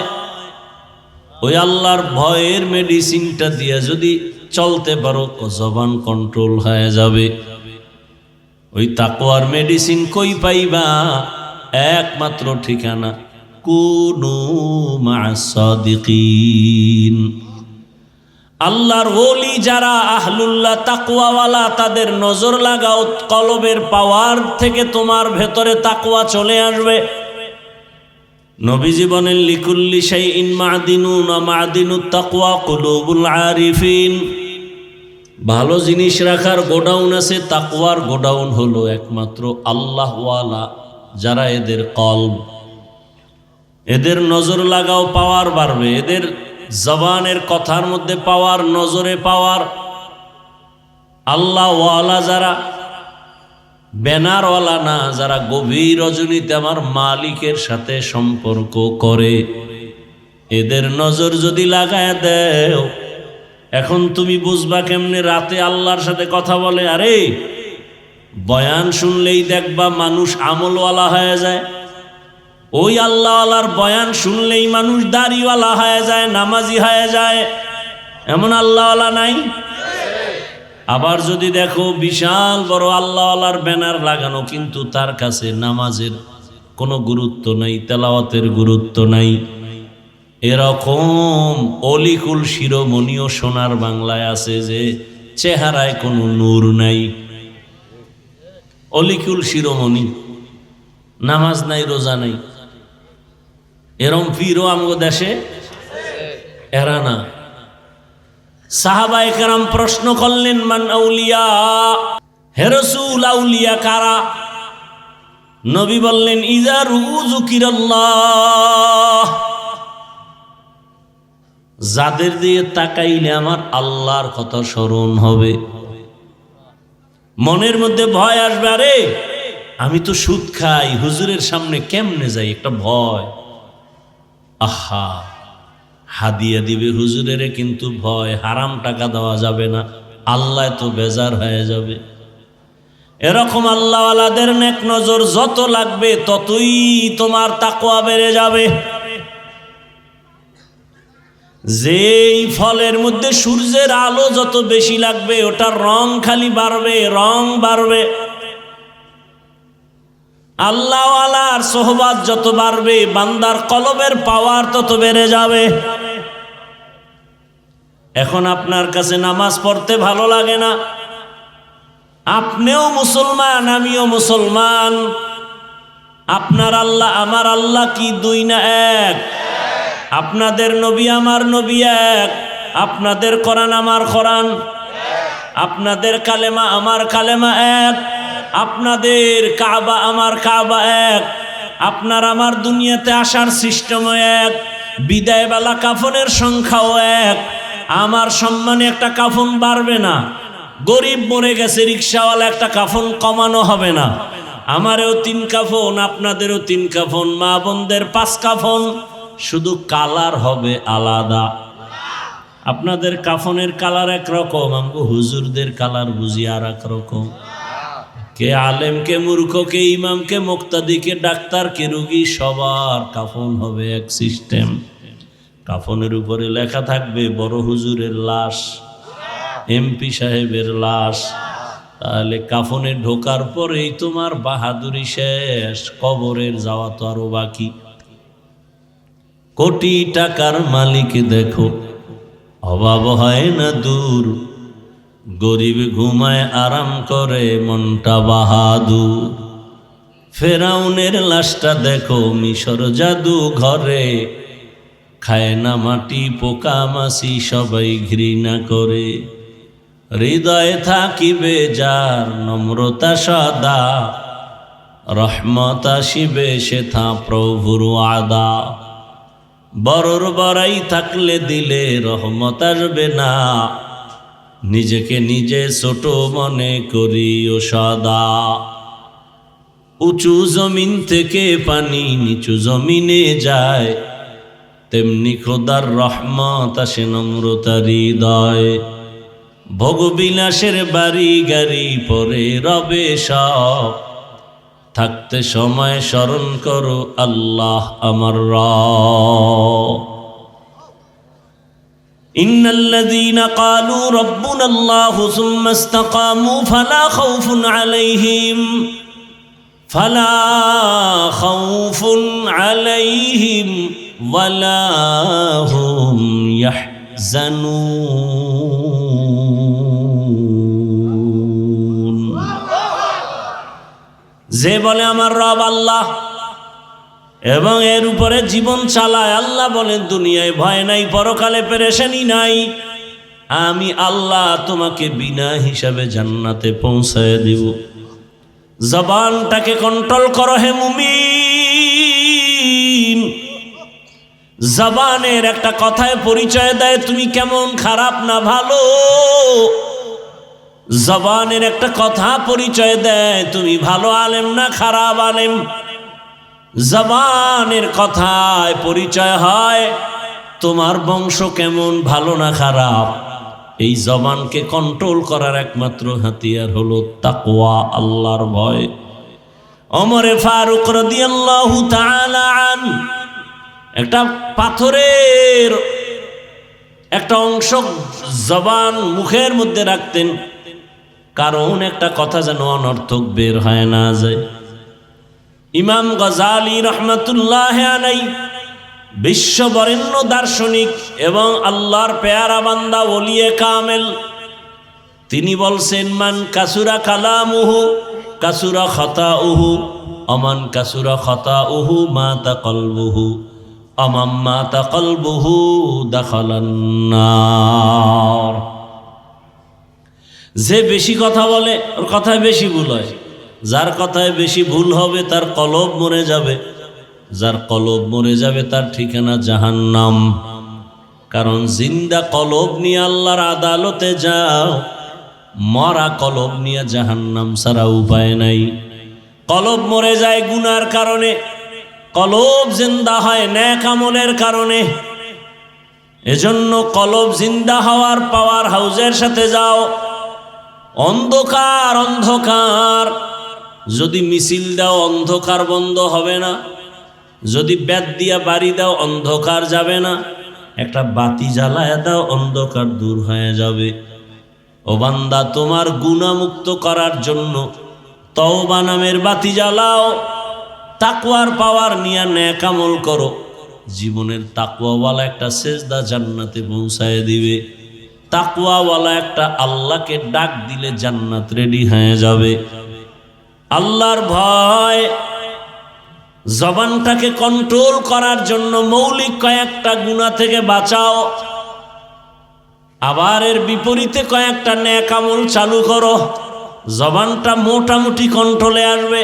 ওই আল্লাহর ভয়ের মেডিসিনটা দিয়ে যদি চলতে পারো, জবান কন্ট্রোল হয়ে যাবে। ওই তাকওয়ার মেডিসিন কই পাইবা? একমাত্র ঠিকানা কুনু মা'আস সাদিকিন। আল্লাহর ওলি যারা আহলুল্লাহ তাকওয়াওয়ালা, তাদের নজর লাগাও, কলবের পাওয়ার থেকে তোমার ভেতরে তাকওয়া চলে আসবে। নবীজি বলেন, লিকুল্লি শাইইন মা'দিনুন ওয়া মা'দিনুত তাকওয়া কুলুবুল আরিফিন। ভালো জিনিস রাখার গোডাউন আছে, তাকওয়ার গোডাউন হলো একমাত্র আল্লাহওয়ালা যারা, এদের কলব। এদের নজর লাগাও, পাওয়ার বাড়বে। এদের জবানের কথার মধ্যে পাওয়ার, নজরে পাওয়ার। আল্লাহওয়ালা যারা, ব্যানারওয়ালা না, যারা গভীর রজনীতে আমার মালিকের সাথে সম্পর্ক করে, এদের নজর যদি লাগায় দেও, এখন তুমি বুঝবা কেমনে রাতে আল্লাহর সাথে কথা বলে। আরে বয়ান শুনলেই দেখবা মানুষ আমলওয়ালা হয়ে যায়। ওই আল্লাহওয়ালার বয়ান শুনলেই মানুষ দাড়িওয়ালা হয়ে যায়, নামাজি হয়ে যায়। এমন আল্লাহওয়ালা নাই? আবার যদি দেখো বিশাল বড় আল্লাহওয়ালার ব্যানার লাগানো, কিন্তু তার কাছে নামাজের কোনো গুরুত্ব নাই, তেলাওয়াতের গুরুত্ব নাই। এরকম অলিকুল শিরোমণিও সোনার বাংলায় আছে, যে চেহারায় কোনো নূর নাই। অলিকুল শিরোমণি, নামাজ নাই, রোজা নাই। এরম পীরও আমগো দেশে এরা না। সাহাবায়ে কেরাম প্রশ্ন করলেন, মান আউলিয়া, হে রাসূল আউলিয়া কারা? নবী বললেন, ইযা যুকিরাল্লাহ, যাদের দিয়ে তাকাইলে আমার আল্লাহর কথা স্মরণ হবে। মনের মধ্যে ভয় আসবে, আরে আমি তো সুদ খাই, হুজুরের সামনে কেমনে যাই, একটা ভয়। আহা, হাদিয়া দিবে হুজুরের, কিন্তু ভয়, হারাম টাকা দেওয়া যাবে না, আল্লাহ তো বেজার হয়ে যাবে। এরকম আল্লাহওয়ালাদের নেক নজর যত লাগবে, ততই তোমার তাকওয়া বেড়ে যাবে। যেই ফলের মধ্যে সূর্যের আলো যত বেশি লাগবে, ওটার রং খালি বাড়বে, রং বাড়বে। আল্লাহওয়ালার সোহবাত যত বাড়বে, বান্দার কলবের পাওয়ার তত বেড়ে যাবে। এখন আপনার কাছে নামাজ পড়তে ভালো লাগে না, আপনিও মুসলমান, আমিও মুসলমান। আপনার আল্লাহ আমার আল্লাহ কি দুই না এক? আপনাদের নবী আমার নবী এক, আপনাদের কোরআন আমার কোরআন, আপনাদের কালেমা আমার কালেমা এক, আপনাদের কাবা আমার কাবা এক, আপনার আমার দুনিয়াতে আসার সিস্টেম এক, বিদায়বেলা কাফনের সংখ্যাও এক। আমার সম্মানে একটা কাফন বাড়বে না, গরিব মরে গেছে রিক্সাওয়ালা একটা কাফন কমানো হবে না। আমারও 3 কাফন, আপনাদেরও 3 কাফন, মা বোনদের 5 কাফন, শুধু কালার হবে আলাদা। আপনাদের কাফনের কালার একরকম, আমগো হুজুরদের কালার বুঝি আর এক রকম। কে আলেম, কে মূর্খ, কে ইমাম, কে মুক্তাদি, কে ডাক্তার, কে রোগী, সবার কাফন হবে এক সিস্টেম। কাফনের উপরে লেখা থাকবে বড় হুজুরের লাশ, এমপি সাহেবের লাশ, তাহলে কাফনে ঢোকার পরেই তোমার বাহাদুরি শেষ, কবরের যাওয়া তো আরো বাকি। কোটি টাকার মালিক দেখো, অভাব হয় না দূর, গরিব ঘুমায় আরাম করে মনটা বাহাদুর। ফেরাউনের লাশটা দেখো মিশর জাদু ঘরে, খায় না মাটি পোকা মাছি সবাই ঘৃণা করে। হৃদয়ে থাকিবে যার নম্রতা সদা, রহমত আসিবে সেথা প্রভুর আদা। বড়র বড়াই থাকলে দিলে রহমত আসবে না, নিজেকে নিজে ছোট মনে করিও সদা। উঁচু জমিন থেকে পানি নিচু জমিনে যায়, তেমনি খোদার রহমত আসে নম্রতার হৃদয়। ভোগবিলাসের বাড়ি গাড়ি পরে রবে সব, থাকতে সময় স্মরণ করো আল্লাহ আমার রব। ইন্নাল্লাযীনা ক্বালু রাব্বুনাল্লাহু সুম্মা ইসতাকামু ফালা খাউফুন আলাইহিম ওয়ালা হুম ইয়াহজানুন। যে বলে আমার রব আল্লাহ এবং এর উপরে জীবন চালায়, আল্লাহ বলেন দুনিয়ায় ভয় নাই, পরকালে পেরেশানি নাই, আমি আল্লাহ তোমাকে বিনা হিসাবে জান্নাতে পৌঁছায় দিব। জবানটাকে কন্ট্রোল করো হে মুমিন। জবানের একটা কথায় পরিচয় দেয় তুমি কেমন খারাপ না ভালো। জবানের একটা কথা পরিচয় দেয় তুমি ভালো আলেম না খারাপ আলেম। জবানের কথায় পরিচয় হয় তোমার বংশ কেমন ভালো না খারাপ। এই জবানকে কন্ট্রোল করার একমাত্র হাতিয়ার হলো তাকওয়া, আল্লাহর ভয়। ওমরে ফারুক রাদিয়াল্লাহু তাআলা আনহু একটা পাথরের একটা অংশ জবান মুখের মধ্যে রাখতেন, কারণ একটা কথা যেন অনর্থক বের হয় না যায়। ইমাম গজালি রহমতুল্লাহ আলাইহি বিশ্ববরেণ্য দার্শনিক এবং আল্লাহর পেয়ারা বান্দা ওলিয়ে কামেল, তিনি বলছেন মান কাসুরা কালামুহু কাসুরা খাতাউহু, আমান কাসুরা খাতাউহু মাতা কলবুহু, আমাম মাতা কলবুহু দাখালান নার। যে বেশি কথা বলে ওর কথায় বেশি ভুল হয়, যার কথায় বেশি ভুল হবে তার কলব মরে যাবে, যার কলব মরে যাবে তার ঠিকানা জাহান্নাম। কারণ জিন্দা কলব নিয়ে আল্লাহর আদালতে যাও, মরা কলব নিয়ে জাহান্নাম ছাড়া উপায় নাই। কলব মরে যায় গুনার কারণে, কলব জিন্দা হয় নেক আমলের কারণে। এজন্য কলব জিন্দা হওয়ার পাওয়ার হাউজের সাথে যাও। অন্ধকার অন্ধকার যদি মিছিল দাও অন্ধকার বন্ধ হবে না, যদি বেত দিয়া বাড়ি দাও অন্ধকার যাবে না, একটা বাতি জ্বালায় দাও অন্ধকার দূর হয়ে যাবে। ও বান্দা, তোমার গুনাহমুক্ত করার জন্য তওবা নামের বাতি জ্বালাও, তাকওয়ার পাওয়ার নিয়ে নেক আমল করো। জীবনের তাকওয়াওয়ালা একটা সেজদা জান্নাতে পৌঁছায় দিবে। তাকওয়াওয়ালা একটা আল্লাহকে ডাক দিলে জান্নাত রেডি হয়ে যাবে। আল্লাহর ভয় জবানটাকে কন্ট্রোল করার জন্য মৌলিক কয়েকটা গুনাহ থেকে বাঁচাও, আবার এর বিপরীতে কয়েকটা নেক আমল চালু করো, জবানটা মোটামুটি কন্ট্রোলে আসবে।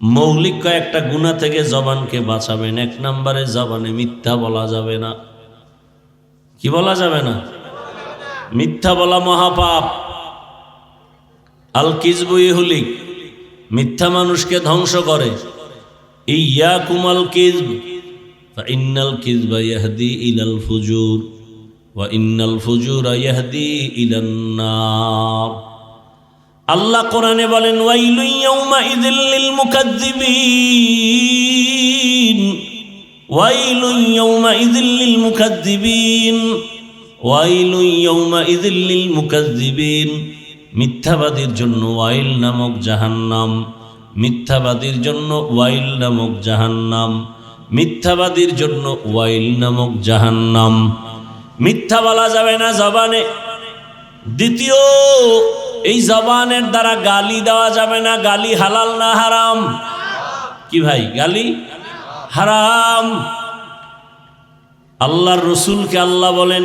মৌলিক কয়েকটা গুনাহ থেকে জবানকে বাঁচাবেন। এক নম্বরে জবানে মিথ্যা বলা যাবে না। কি বলা যাবে না? মিথ্যা বলা মহাপাপ। আল কিযবু ইহলিক, মিথ্যা মানুষকে ধ্বংস করে। ইয়াকুমাল কিযব ফাইন্নাল কিযবা ইয়াহদি ইলাল ফুজুর ওয়া ইন্নাল ফুজুরা ইয়াহদি ইলান নার। আল্লাহ কোরআনে বলেন ওয়াইলুন ইয়াউমাইযিল লিল মুকাজ্জিবিন, ওয়াইলুন ইয়াউমাইযিল লিল মুকাজ্জিবিন, ওয়াইলুন ইয়াউমাইযিল লিল মুকাজ্জিবিন। মিথ্যাবাদীর জন্য ওয়াইল নামক জাহান্নাম, মিথ্যাবাদীর জন্য ওয়াইল নামক জাহান্নাম, মিথ্যাবাদীর জন্য ওয়াইল নামক জাহান্নাম। মিথ্যা বলা যাবে না জবানে। দ্বিতীয়, এই জবানের দ্বারা গালি দেওয়া যাবে না। গালি হালাল না হারাম? কি ভাই, গালি হারাম। আল্লাহর রসুলকে আল্লাহ বলেন,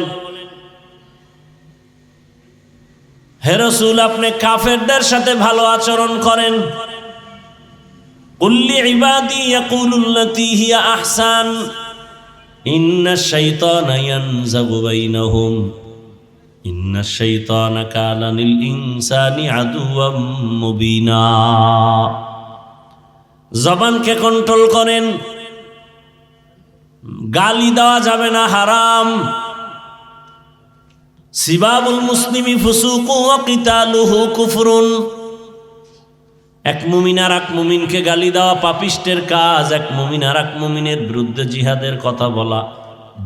হে রসুল, আপনি কাফেরদের সাথে ভালো আচরণ করেন। কুল্লি ইবাদি ইয়াকুলুল্লাতী হিয়া আহসান ইন্নাশ শাইতানা ইয়ানজাগু বাইনাহুম ইন্নাশ শাইতানা কানা লিল ইনসানি আদুওয়াম মুবিনা। জবানকে কন্ট্রোল করেন। গালি দেওয়া যাবে না, হারাম। সিবাবুল মুসলিমি ফুসুকু ওয়া কিতালুহু কুফরুন। এক মুমিন আর এক মুমিনকে গালি দেওয়া পাপিষ্টের কাজ। এক মুমিন আর এক মুমিনের বিরুদ্ধে জিহাদের কথা বলা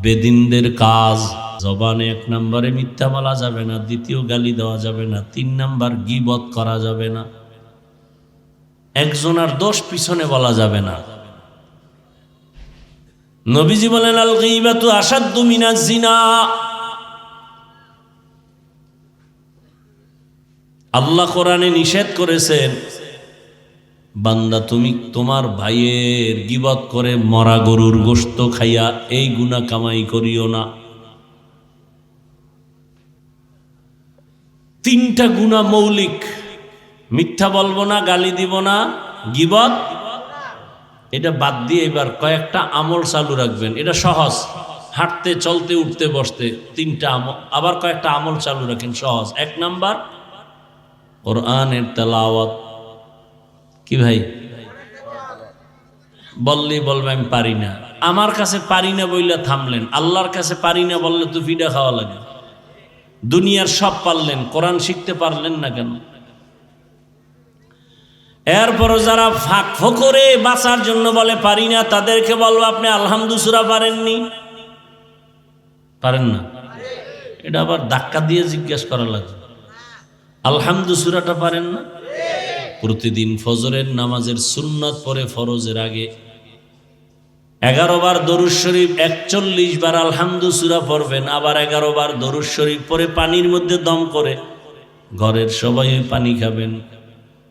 বেদিনদের কাজ। জবানে 1 নম্বরে মিথ্যা বলা যাবে না, দ্বিতীয় গালি দেওয়া যাবে না, 3 নম্বর গীবত করা যাবে না, একজনের দোষ পিছনে বলা যাবে না। নবীজি বলেন, আল গীবাতু আশাদ্দু মিনাজ জিনা। আল্লাহ কোরআনে নিষেধ করেছেন, বান্দা তুমি তোমার ভাইয়ের গীবত করে মরা গরুর গোশত খাইয়া এই গুনাহ কামাই করিও না। 3টা গুনাহ মৌলিক। মিথ্যা বলবো না, গালি দিব না, গীবত। এটা বাদ দিয়ে এবার কয়েকটা আমল চালু রাখবেন। এটা সহজ, হাঁটতে চলতে উঠতে বসতে 3টা আমল। আবার কয়েকটা আমল চালু রাখেন, সহজ। 1 নাম্বার কোরআনের তেলাওয়াত। কি ভাই, বললেই বলবে আমি পারি না। আমার কাছে পারি না বললে থামলেন, আল্লাহর কাছে পারি না বললে তো ফিডা খাওয়া লাগে। দুনিয়ার সব পারলেন, কোরআন শিখতে পারলেন না কেন? এরপরও যারা ফাঁক ফোকরে বাঁচার জন্য বলে পারি না, তাদেরকে বলবো আপনি আলহামদু সূরা পারেননি, পারেন না। এটা আবার ধাক্কা দিয়ে জিজ্ঞেস করা লাগে, আলহামদু সূরাটা পারেন না? প্রতিদিন ফজরের নামাজের সুন্নত পরে ফরজের আগে 11 বার দরুদ শরীফ, 41 বার আলহামদু সূরা পড়বেন। আবার 11 বার দরুদ শরীফ পরে পানির মধ্যে দম করে ঘরের সবাই পানি খাবেন।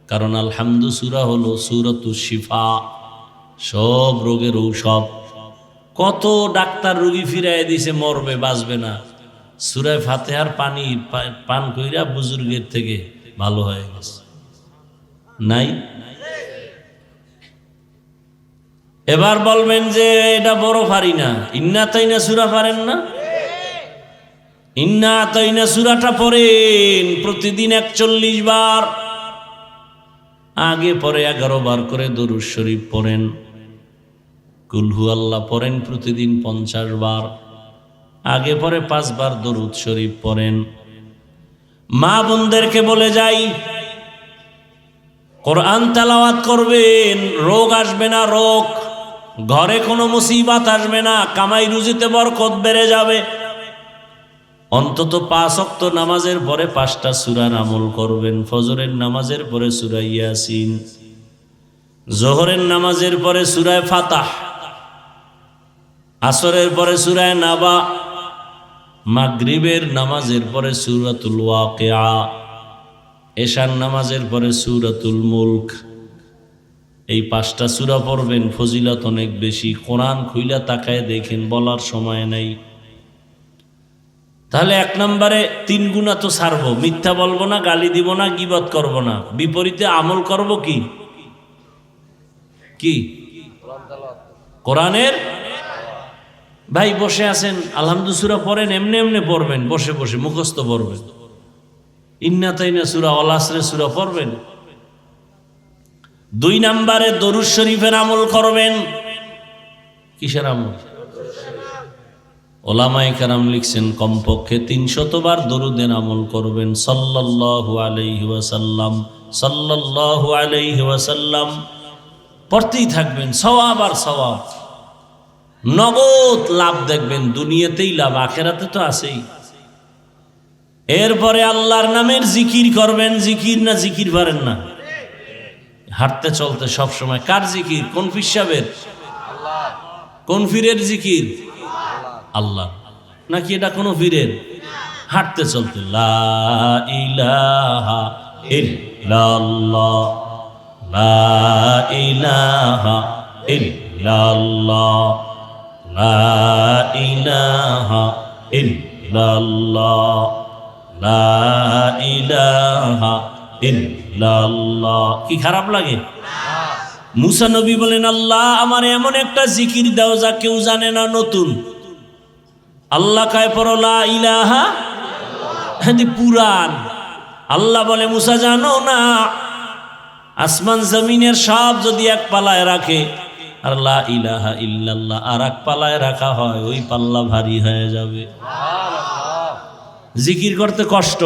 কারণ আলহামদু সূরা হলো সূরাতুশ শিফা, সব রোগের ঔষধ। কত ডাক্তার রোগী ফিরাইয়া দিছে, মরবে বাঁচবে না, সূরা ফাতিহার পানি পান কইরা বুজুর্গের থেকে ভালো হয়ে গেছে। নাই? এবার বলবেন যে এটা বড় পারি না, ইন্না আতাইনা সূরা পারেন না? ইন্না আতাইনা সূরাটা পড়েন প্রতিদিন 41 বার। আগে পরে 11 বার করে দরুদ শরীফ পড়েন। কুল হু আল্লাহ পড়েন প্রতিদিন 50 বার। আগে পরে 5 বার দরুদ শরীফ পড়েন। মা বোনদেরকে বলে যাই, কোরআন তেলাওয়াত করবেন, রোগ আসবে না। রোগ, ঘরে কোনো মুসিবত আসবে না, কামাই রুজিতে বরকত বেড়ে যাবে। অন্তত 5 ওয়াক্ত নামাজের পরে 5টা সূরার আমল করবেন। ফজরের নামাজের পরে সূরা ইয়াসিন, যোহরের নামাজের পরে সূরা ফাতাহ, আসরের পরে সূরা নাবা, মাগরিবের নামাজের পরে সূরাতুল ওয়াকিয়া, এশার নামাজের পরে সূরাতুল মুলক। এই 5টা সূরা পড়বেন, ফজিলত অনেক বেশি। কোরআন খুইলা তাকায় দেখেন, বলার সময় নাই। তাহলে 1 নম্বরে 3 গুনাহ তো ছাড়বো, মিথ্যা বলবো না, গালি দিব না, গীবত করব না। বিপরীতে আমল করব কি? কি? কোরআনের। ভাই বসে আছেন, আলহামদু সূরা পড়েন, এমনি এমনি পড়বেন, বসে বসে মুখস্থ পড়বেন। ইন্না তাইনা সূরা, ওয়াল আসরে সূরা পড়বেন। 2 নম্বরে দরুদ শরীফের আমল করবেন। কিসের আমল? ওলামায়ে কেরাম লিখছেন কমপক্ষে 300 বার দরুদের আমল করবেন। সাল্লাল্লাহু আলাইহি ওয়াসাল্লাম, সাল্লাল্লাহু আলাইহি ওয়াসাল্লাম পড়তেই থাকবেন। সওয়াব আর সওয়াব, নগদ লাভ দেখবেন। দুনিয়াতেই লাভ, আখেরাতে তো আছেই। এরপরে আল্লাহর নামের জিকির করবেন। জিকির না জিকির পারেন না? হাঁটতে চলতে সব সময় কার জিকির? কোন পীর সাহেবের? কোন পীরের জিকির? আল্লাহ। নাকি এটা কোন পীরের? হাঁটতে চলতে লা ইলাহা ইল্লাল্লাহ, লা ইলাহা ইল্লাল্লাহ, লা ইলাহা ইল্লাল্লাহ, লা ইলাহা ইল্লাল্লাহ। কি খারাপ লাগে? মুসা নবী বলেন, আল্লাহ আমার এমন একটা জিকির দাও যা কেউ জানে না, নতুন। আল্লাহ কায় পড়ো লা ইলাহা, পুরান। আল্লাহ বলে, মুসা জানো না, আসমান জমিনের সব যদি এক পালায় রাখে আর লা ইলাহা ইল্লাল্লাহ আর এক পালায় রাখা হয়, ওই পাল্লা ভারী হয়ে যাবে। জিকির করতে কষ্ট,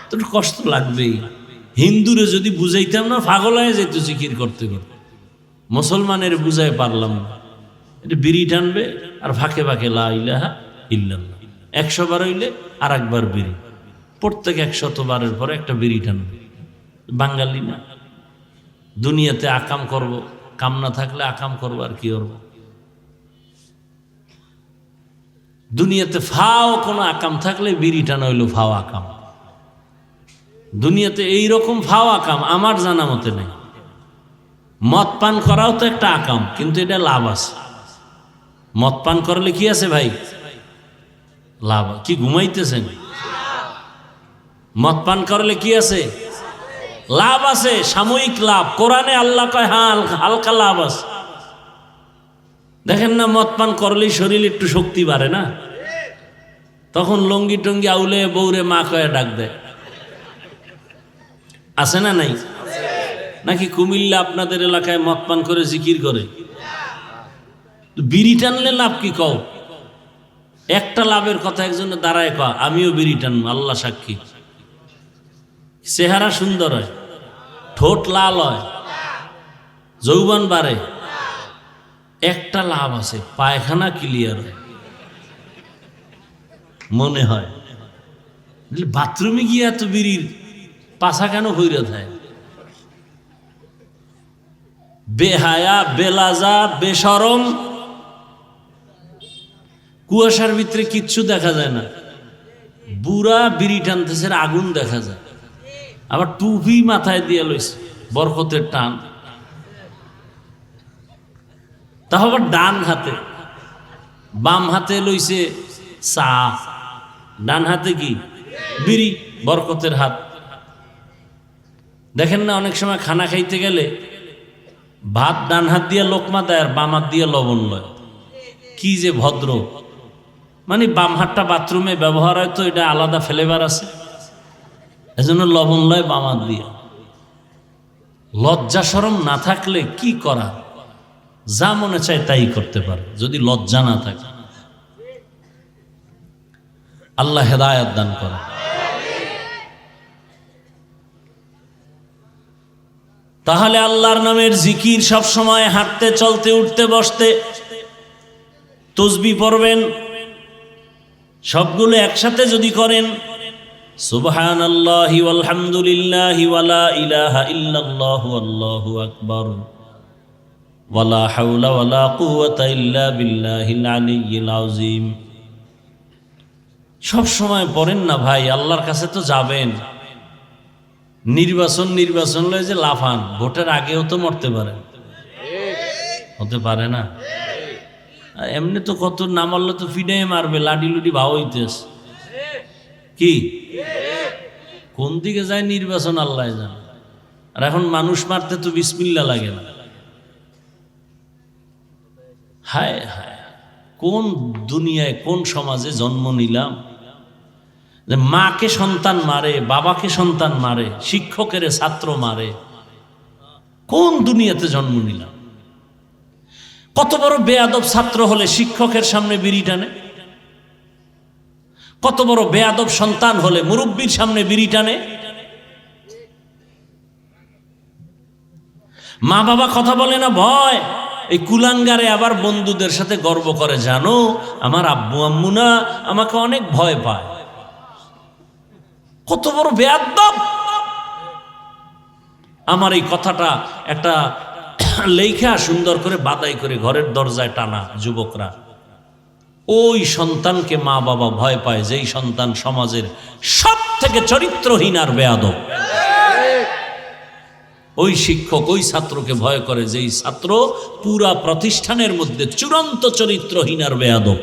তো কষ্ট লাগবেই। হিন্দুরে যদি বুঝাইতাম না, পাগল হয়ে যেত জিকির করতে করতে। মুসলমানের বুঝাই পারলাম না, এটা বিড়ি টানবে আর ফাঁকে ফাঁকে লা ইলাহা ইল্লাল্লাহ 100 বার হইলে আর একবার বিড়ি, প্রত্যেক 100 বারের পরে একটা বিড়ি টানবে। বাঙালি না? দুনিয়াতে আকাম করব, কাম না থাকলে আকাম করবো, আর কি করবো? দুনিয়াতে ফাও কোনো আকাম থাকলে বিড়ি টানা হইল ফাও আকাম। দুনিয়াতে এইরকম ফাও আকাম আমার জানা মতে নেই। মদ পান করাও তো একটা আকাম, কিন্তু এটা লাভ আছে। মদ পান করলে কি আছে ভাই? লাভ। কি ঘুমাইতেছেন? মদ পান করলে কি আছে? লাভ আছে, সাময়িক লাভ। কোরআনে আল্লাহ কয় হ্যাঁ হালকা লাভ আছে। দেখেন না, মদ পান করলেই শরীর একটু শক্তি বাড়ে না? তখন লঙ্গি টঙ্গি আউলে বউরে মা কয়ে ডাক দেয়, আছে না নাই? নাকি কুমিল্লা আপনাদের এলাকায় মদ পান করে জিকির করে? বিড়ি টানলে লাভ কি কও? একটা লাভের কথা একজনে দাঁড়ায় কয়, আমিও বিড়ি টানবো, আল্লাহ সাক্ষী। চেহারা সুন্দর হয়, ঠোঁট লাল হয়, যৌবন বাড়ে। একটা লাভ আছে, পায়খানা ক্লিয়ার হয় মনে হয়। বাথরুমে গিয়ে এত বিড়ির পাশা কেন হইরা থাকে? বেহায়া, বেলাজা, বেশরম। কুয়াশার ভিতরে কিচ্ছু দেখা যায় না, বুড়া বিড়ি টানতেছে, আগুন দেখা যায়। আবার টুপি মাথায় দিয়ে লইছে, বরকতের টান। তাও আবার ডান হাতে, বাম হাতে লইছে চা, ডান হাতে কি? বিড়ি, বরকতের হাত। দেখেন না, অনেক সময় খানা খাইতে গেলে ভাত ডান হাত দিয়ে লোকমা দেয় আর বাম হাত দিয়ে লবণ লয়। কি যে ভদ্র! মানে বাম হাতটা বাথরুমে ব্যবহার হয় তো, এটা আলাদা ফ্লেভার আছে, এজন্য লবণ লয় বাম হাত দিয়ে। লজ্জা শরম না থাকলে কি করা? যা মনে চায় তাই করতে পারে, যদি লজ্জা না থাকে। আল্লাহ হেদায়েত দান করে। তাহলে আল্লাহর নামের জিকির সব সময়, হাঁটতে চলতে উঠতে বসতে তসবিহ পড়বেন। সবগুলো একসাথে যদি করেন, সুবহানাল্লাহি ওয়ালহামদুলিল্লাহি ওয়ালা ইলাহা ইল্লাল্লাহু আল্লাহু আকবার ওয়ালা হাওলা ওয়ালা কুওয়াতা ইল্লা বিল্লাহিল আলিয়্যিল আযীম। সব সময় পড়েন না ভাই, আল্লাহর কাছে তো যাবেন। নির্বাচন লয় যে লাফান, ভোটের আগেও তো মরতে পারে, হতে পারে না? এমনি তো কত না মারলে তো ফিডাই মারবে, লাডি লুডি ভাও হইতেছে। কি কোন দিকে যায় নির্বাচন আল্লাহ জানে। আর এখন মানুষ মারতে তো বিসমিল্লাহ লাগে না। হায় হায়, কোন দুনিয়ায় কোন সমাজে জন্ম নিলাম যে মাকে সন্তান মারে, বাবাকে সন্তান মারে, শিক্ষকের ছাত্র মারে? কোন দুনিয়াতে জন্ম নিলাম? কত বড় বেয়াদব ছাত্র হলে শিক্ষকের সামনে বিড়ি টানে, কত বড় বেয়াদব সন্তান হলে মুরব্বীর সামনে বিড়ি টানে। মা বাবা কথা বলে না ভয়, এই কুলাঙ্গারে আবার বন্ধুদের সাথে গর্ব করে, জানো আমার আব্বু আম্মু না আমাকে অনেক ভয় পায়। কত বড় বেয়াদব! আমার এই কথাটা একটা লেখা সুন্দর করে বাদাই করে ঘরের দরজায় টানা যুবকরা। ওই সন্তানকে মা বাবা ভয় পায় যেই সন্তান সমাজের সব থেকে চরিত্রহীন আর বেয়াদব। ওই শিক্ষক ওই ছাত্রকে ভয় করে যেই ছাত্র পুরা প্রতিষ্ঠানের মধ্যে চূড়ান্ত চরিত্রহীন আর বেয়াদব।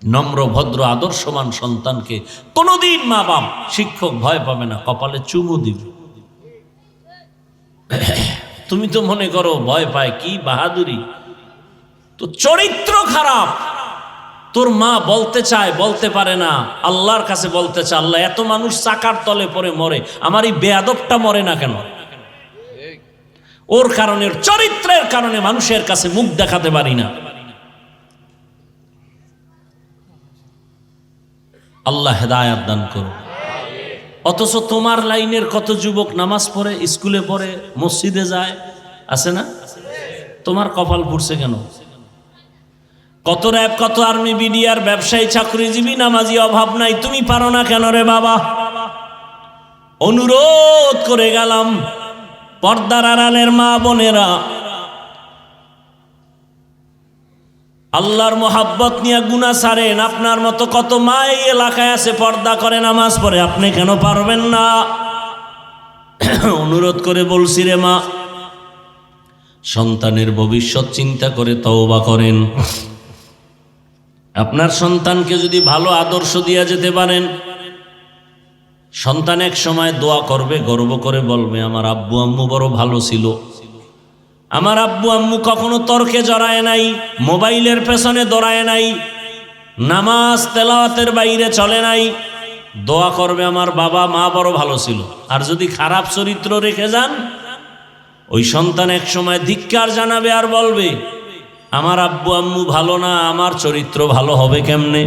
নম্র ভদ্র আদর্শবান সন্তানকে কোনোদিন মা বাপ শিক্ষক ভয় পাবে না, কপালে চুমু দিবে। তুমি তো মনে করো ভয় পায়, কি বাহাদুরি! তো চরিত্র খারাপ। তোর মা বলতে চায় বলতে পারে না, আল্লাহর কাছে বলতে চায়, আল্লাহ এত মানুষ চাকার তলে পড়ে মরে, আমার এই বেয়াদবটা মরে না কেন? ওর কারণে, ওর চরিত্রের কারণে মানুষের কাছে মুখ দেখাতে পারি না। আল্লাহ হেদায়েত দান করুন। অথচ তোমার লাইনের কত যুবক নামাজ পড়ে, স্কুলে পড়ে, মসজিদে যায়, আছে না? তোমার কপাল পুড়ছে কেন? কত র্যাব, কত আর্মি, বিডিআর, ব্যবসায়ী, চাকরিজীবী, নামাজি অভাব নাই, তুমি পারো না কেন রে বাবা? অনুরোধ করে গেলাম, পর্দার আড়ালের মা বোনেরা, আল্লাহর মোহাব্বত নিয়ে গুনাহ ছাড়েন। আপনার মতো কত মা এই এলাকায় আছে, পর্দা করে, নামাজ পড়ে, আপনি কেন পারবেন না? অনুরোধ করে বলছি রে মা, সন্তানের ভবিষ্যৎ চিন্তা করে তওবা করেন। আপনার সন্তানকে যদি ভালো আদর্শ দিয়া যেতে পারেন, সন্তান এক সময় দোয়া করবে, গর্ব করে বলবে, আমার আব্বু আম্মু বড় ভালো ছিল, আমার আব্বু আম্মু কখনো তর্কে জড়ায় নাই, মোবাইলের পেছনে দৌড়ায় নাই, নামাজ তেলাওয়াতের বাইরে চলে নাই। দোয়া করবে, আমার বাবা মা বড় ভালো ছিল। আর যদি খারাপ চরিত্র রেখে যান, ওই সন্তান এক সময় ধিক্কার জানাবে আর বলবে, আমার আব্বু আম্মু ভালো না, আমার চরিত্র ভালো হবে কেমনে?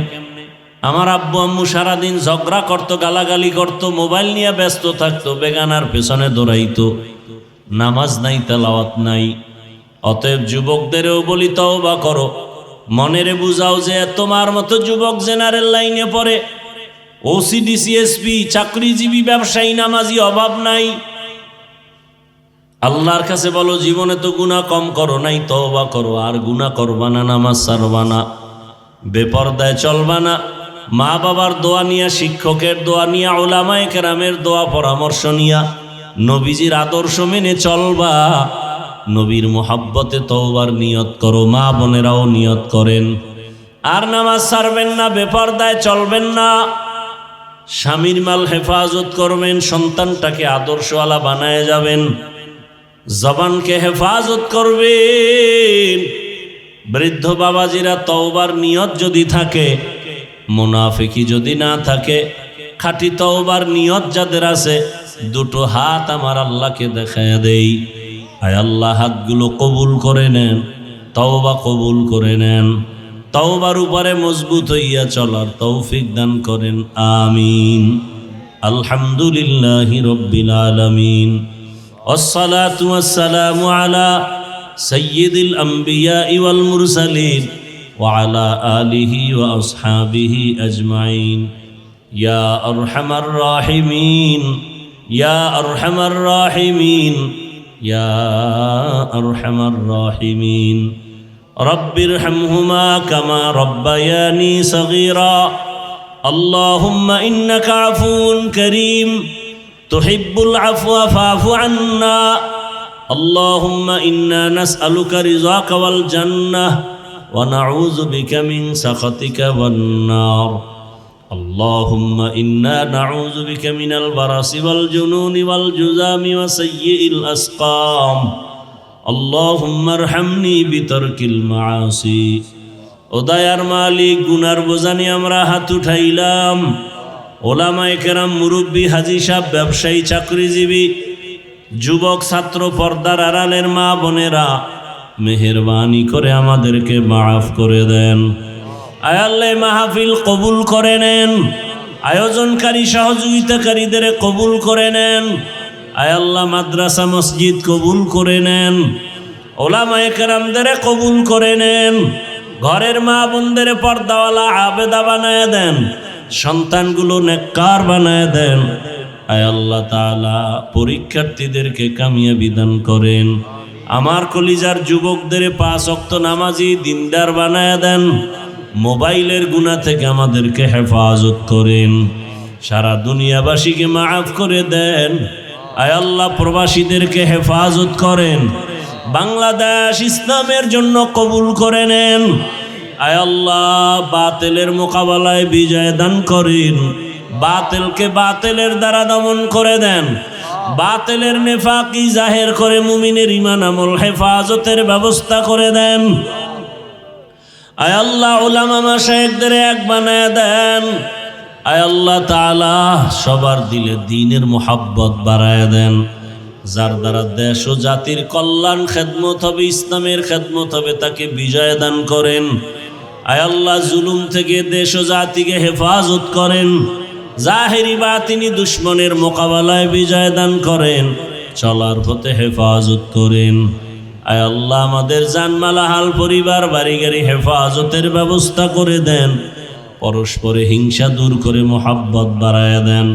আমার আব্বু আম্মু সারাদিন ঝগড়া করতো, গালাগালি করতো, মোবাইল নিয়ে ব্যস্ত থাকতো, বেগানার পেছনে দৌড়াইতো, নামাজ নাই, তেলাওয়াত নাই। অতএব যুবকদেরও বলি, তওবা করো, মনেরে বুঝাও যে তোমার মতো যুবক জেনারেল লাইনে পড়ে, ওসিডিসিএসপি, চাকরিজীবী, ব্যবসায়ী, নামাজি অভাব নাই। আল্লাহর কাছে বলো, জীবনে তো গুনাহ কম করো নাই, তওবা করো, আর গুনাহ করবা না, নামাজ ছাড়বা না, বেপরদায় চলবা না, মা বাবার দোয়া নিয়া, শিক্ষকের দোয়া নিয়া, উলামায়ে কেরামের দোয়া পরামর্শ নিয়া, নবীজির আদর্শ মেনে চলবা। নবীর মোহাব্বতে তওবার নিয়ত করো, মা বোনেরাও নিয়ত করেন। আর নামাজ ছাড়বেন না, বেপরদায় চলবেন না, স্বামীর মাল হেফাজত করবেন, সন্তানটাকে আদর্শওয়ালা বানায় যাবেন, জবানকে হেফাজত করবেন। বৃদ্ধ বাবাজিরা, তওবার নিয়ত যদি থাকে, মুনাফিকি যদি না থাকে, খাঁটি তওবার নিয়ত যাদের আছে, দুটো হাত আমার আল্লাহকে দেখায় দেই, আয় আল্লাহ হাতগুলো কবুল করে নেন, তওবা কবুল করে নেন, তওবার উপরে মজবুত হইয়া চলার তৌফিক দান করেন, আমিন। আলহামদুলিল্লাহি রাব্বিল আলামিন, ওয়াসসালাতু ওয়াসসালামু আলা সাইয়্যিদিল আমবিয়াই ওয়াল মুরসালিন ওয়া আলা আলিহি ওয়া আসহাবিহি আজমাইন। ইয়া আরহামার রাহিমিন, ইয়া আরহামার রাহিমিন, ইয়া আরহামার রাহিমিন। রব্বিরহামহুমা কামা রব্বায়ানি সগীরা। আল্লাহুম্মা ইন্নাকা আফুউন কারীম তুহিব্বুল আফওয়া ফা'ফু আন্না। আল্লাহুম্মা ইন্না নাসআলুকা রিযাকা ওয়াল জান্নাহ ওয়া নাউযু বিকা মিন সাখাতিকা ওয়ান নার। আল্লাহুম্মা ইন্না নাউযু বিকা মিনাল বারাসি ওয়াল জুনুনি ওয়াল জুযামি ওয়া সাইয়্যিল আসকাম। আল্লাহুম্মা আরহামনি বিতারকিল মাআসি। ও দয়ার মালিক, গুনার বোঝানি আমরা হাত উঠাইলাম। ওলামায়ে কেরাম, মুরব্বী, হাজী সাহেব, ব্যবসায়ী, চাকরিজীবী, যুবক, ছাত্র, পর্দার আড়ালের মা বোনেরা, মেহেরবানি করে আমাদেরকে মাফ করে দেন। আয় আল্লাহ, মাহফিল কবুল করে নেন, আয়োজনকারী সহযোগিতাকারীদের কবুল করে নেন। আয় আল্লাহ, মাদ্রাসা মসজিদ কবুল করে নেন, ওলামায়ে কেরামদের কবুল করে নেন, ঘরের মা বোনদের পর্দাওয়ালা আবেদা বানায় দেন, সন্তানগুলো নেককার বানায় দেন। আয় আল্লাহ তাআলা পরীক্ষার্থীদেরকে কামিয়াবি দান করেন। আমার কলিজার যুবকদের 5 ওয়াক্ত নামাজি দিনদার বানায় দেন। মোবাইলের গুনাহ থেকে আমাদেরকে হেফাজত করেন। সারা দুনিয়াবাসীকে মাফ করে দেন। আয় আল্লাহ প্রবাসীদেরকে হেফাজত করেন। বাংলাদেশ ইসলামের জন্য কবুল করে নেন। আয় আল্লাহ বাতিলের মোকাবেলায় বিজয় দান করেন। বাতিলকে বাতিলের দ্বারা দমন করে দেন। বাতিলের নেফাকি জাহের করে মুমিনের ঈমান আমল হেফাজতের ব্যবস্থা করে দেন। আয় আল্লাহ উলামা মাশায়েখদের এক বানায় দেন। আয় আল্লাহ তাআলা সবার দিলে দ্বীনের মোহাব্বত বাড়ায় দেন। যার দ্বারা দেশ ও জাতির কল্যাণ খেদমত হবে, ইসলামের খেদমত হবে, তাকে বিজয় দান করেন। আয় আল্লাহ জুলুম থেকে দেশ ও জাতিকে হেফাজত করেন। জাহেরি বাতিনি দুশ্মনের মোকাবেলায় বিজয় দান করেন। চলার পথে হেফাজত করেন। আয় আল্লাহ আমাদের জানমালা হাল পরিবার বাড়ি গাড়ি হেফাজতের ব্যবস্থা করে দেন। পরস্পরে হিংসা দূর করে মোহাব্বত বাড়ায় দেন।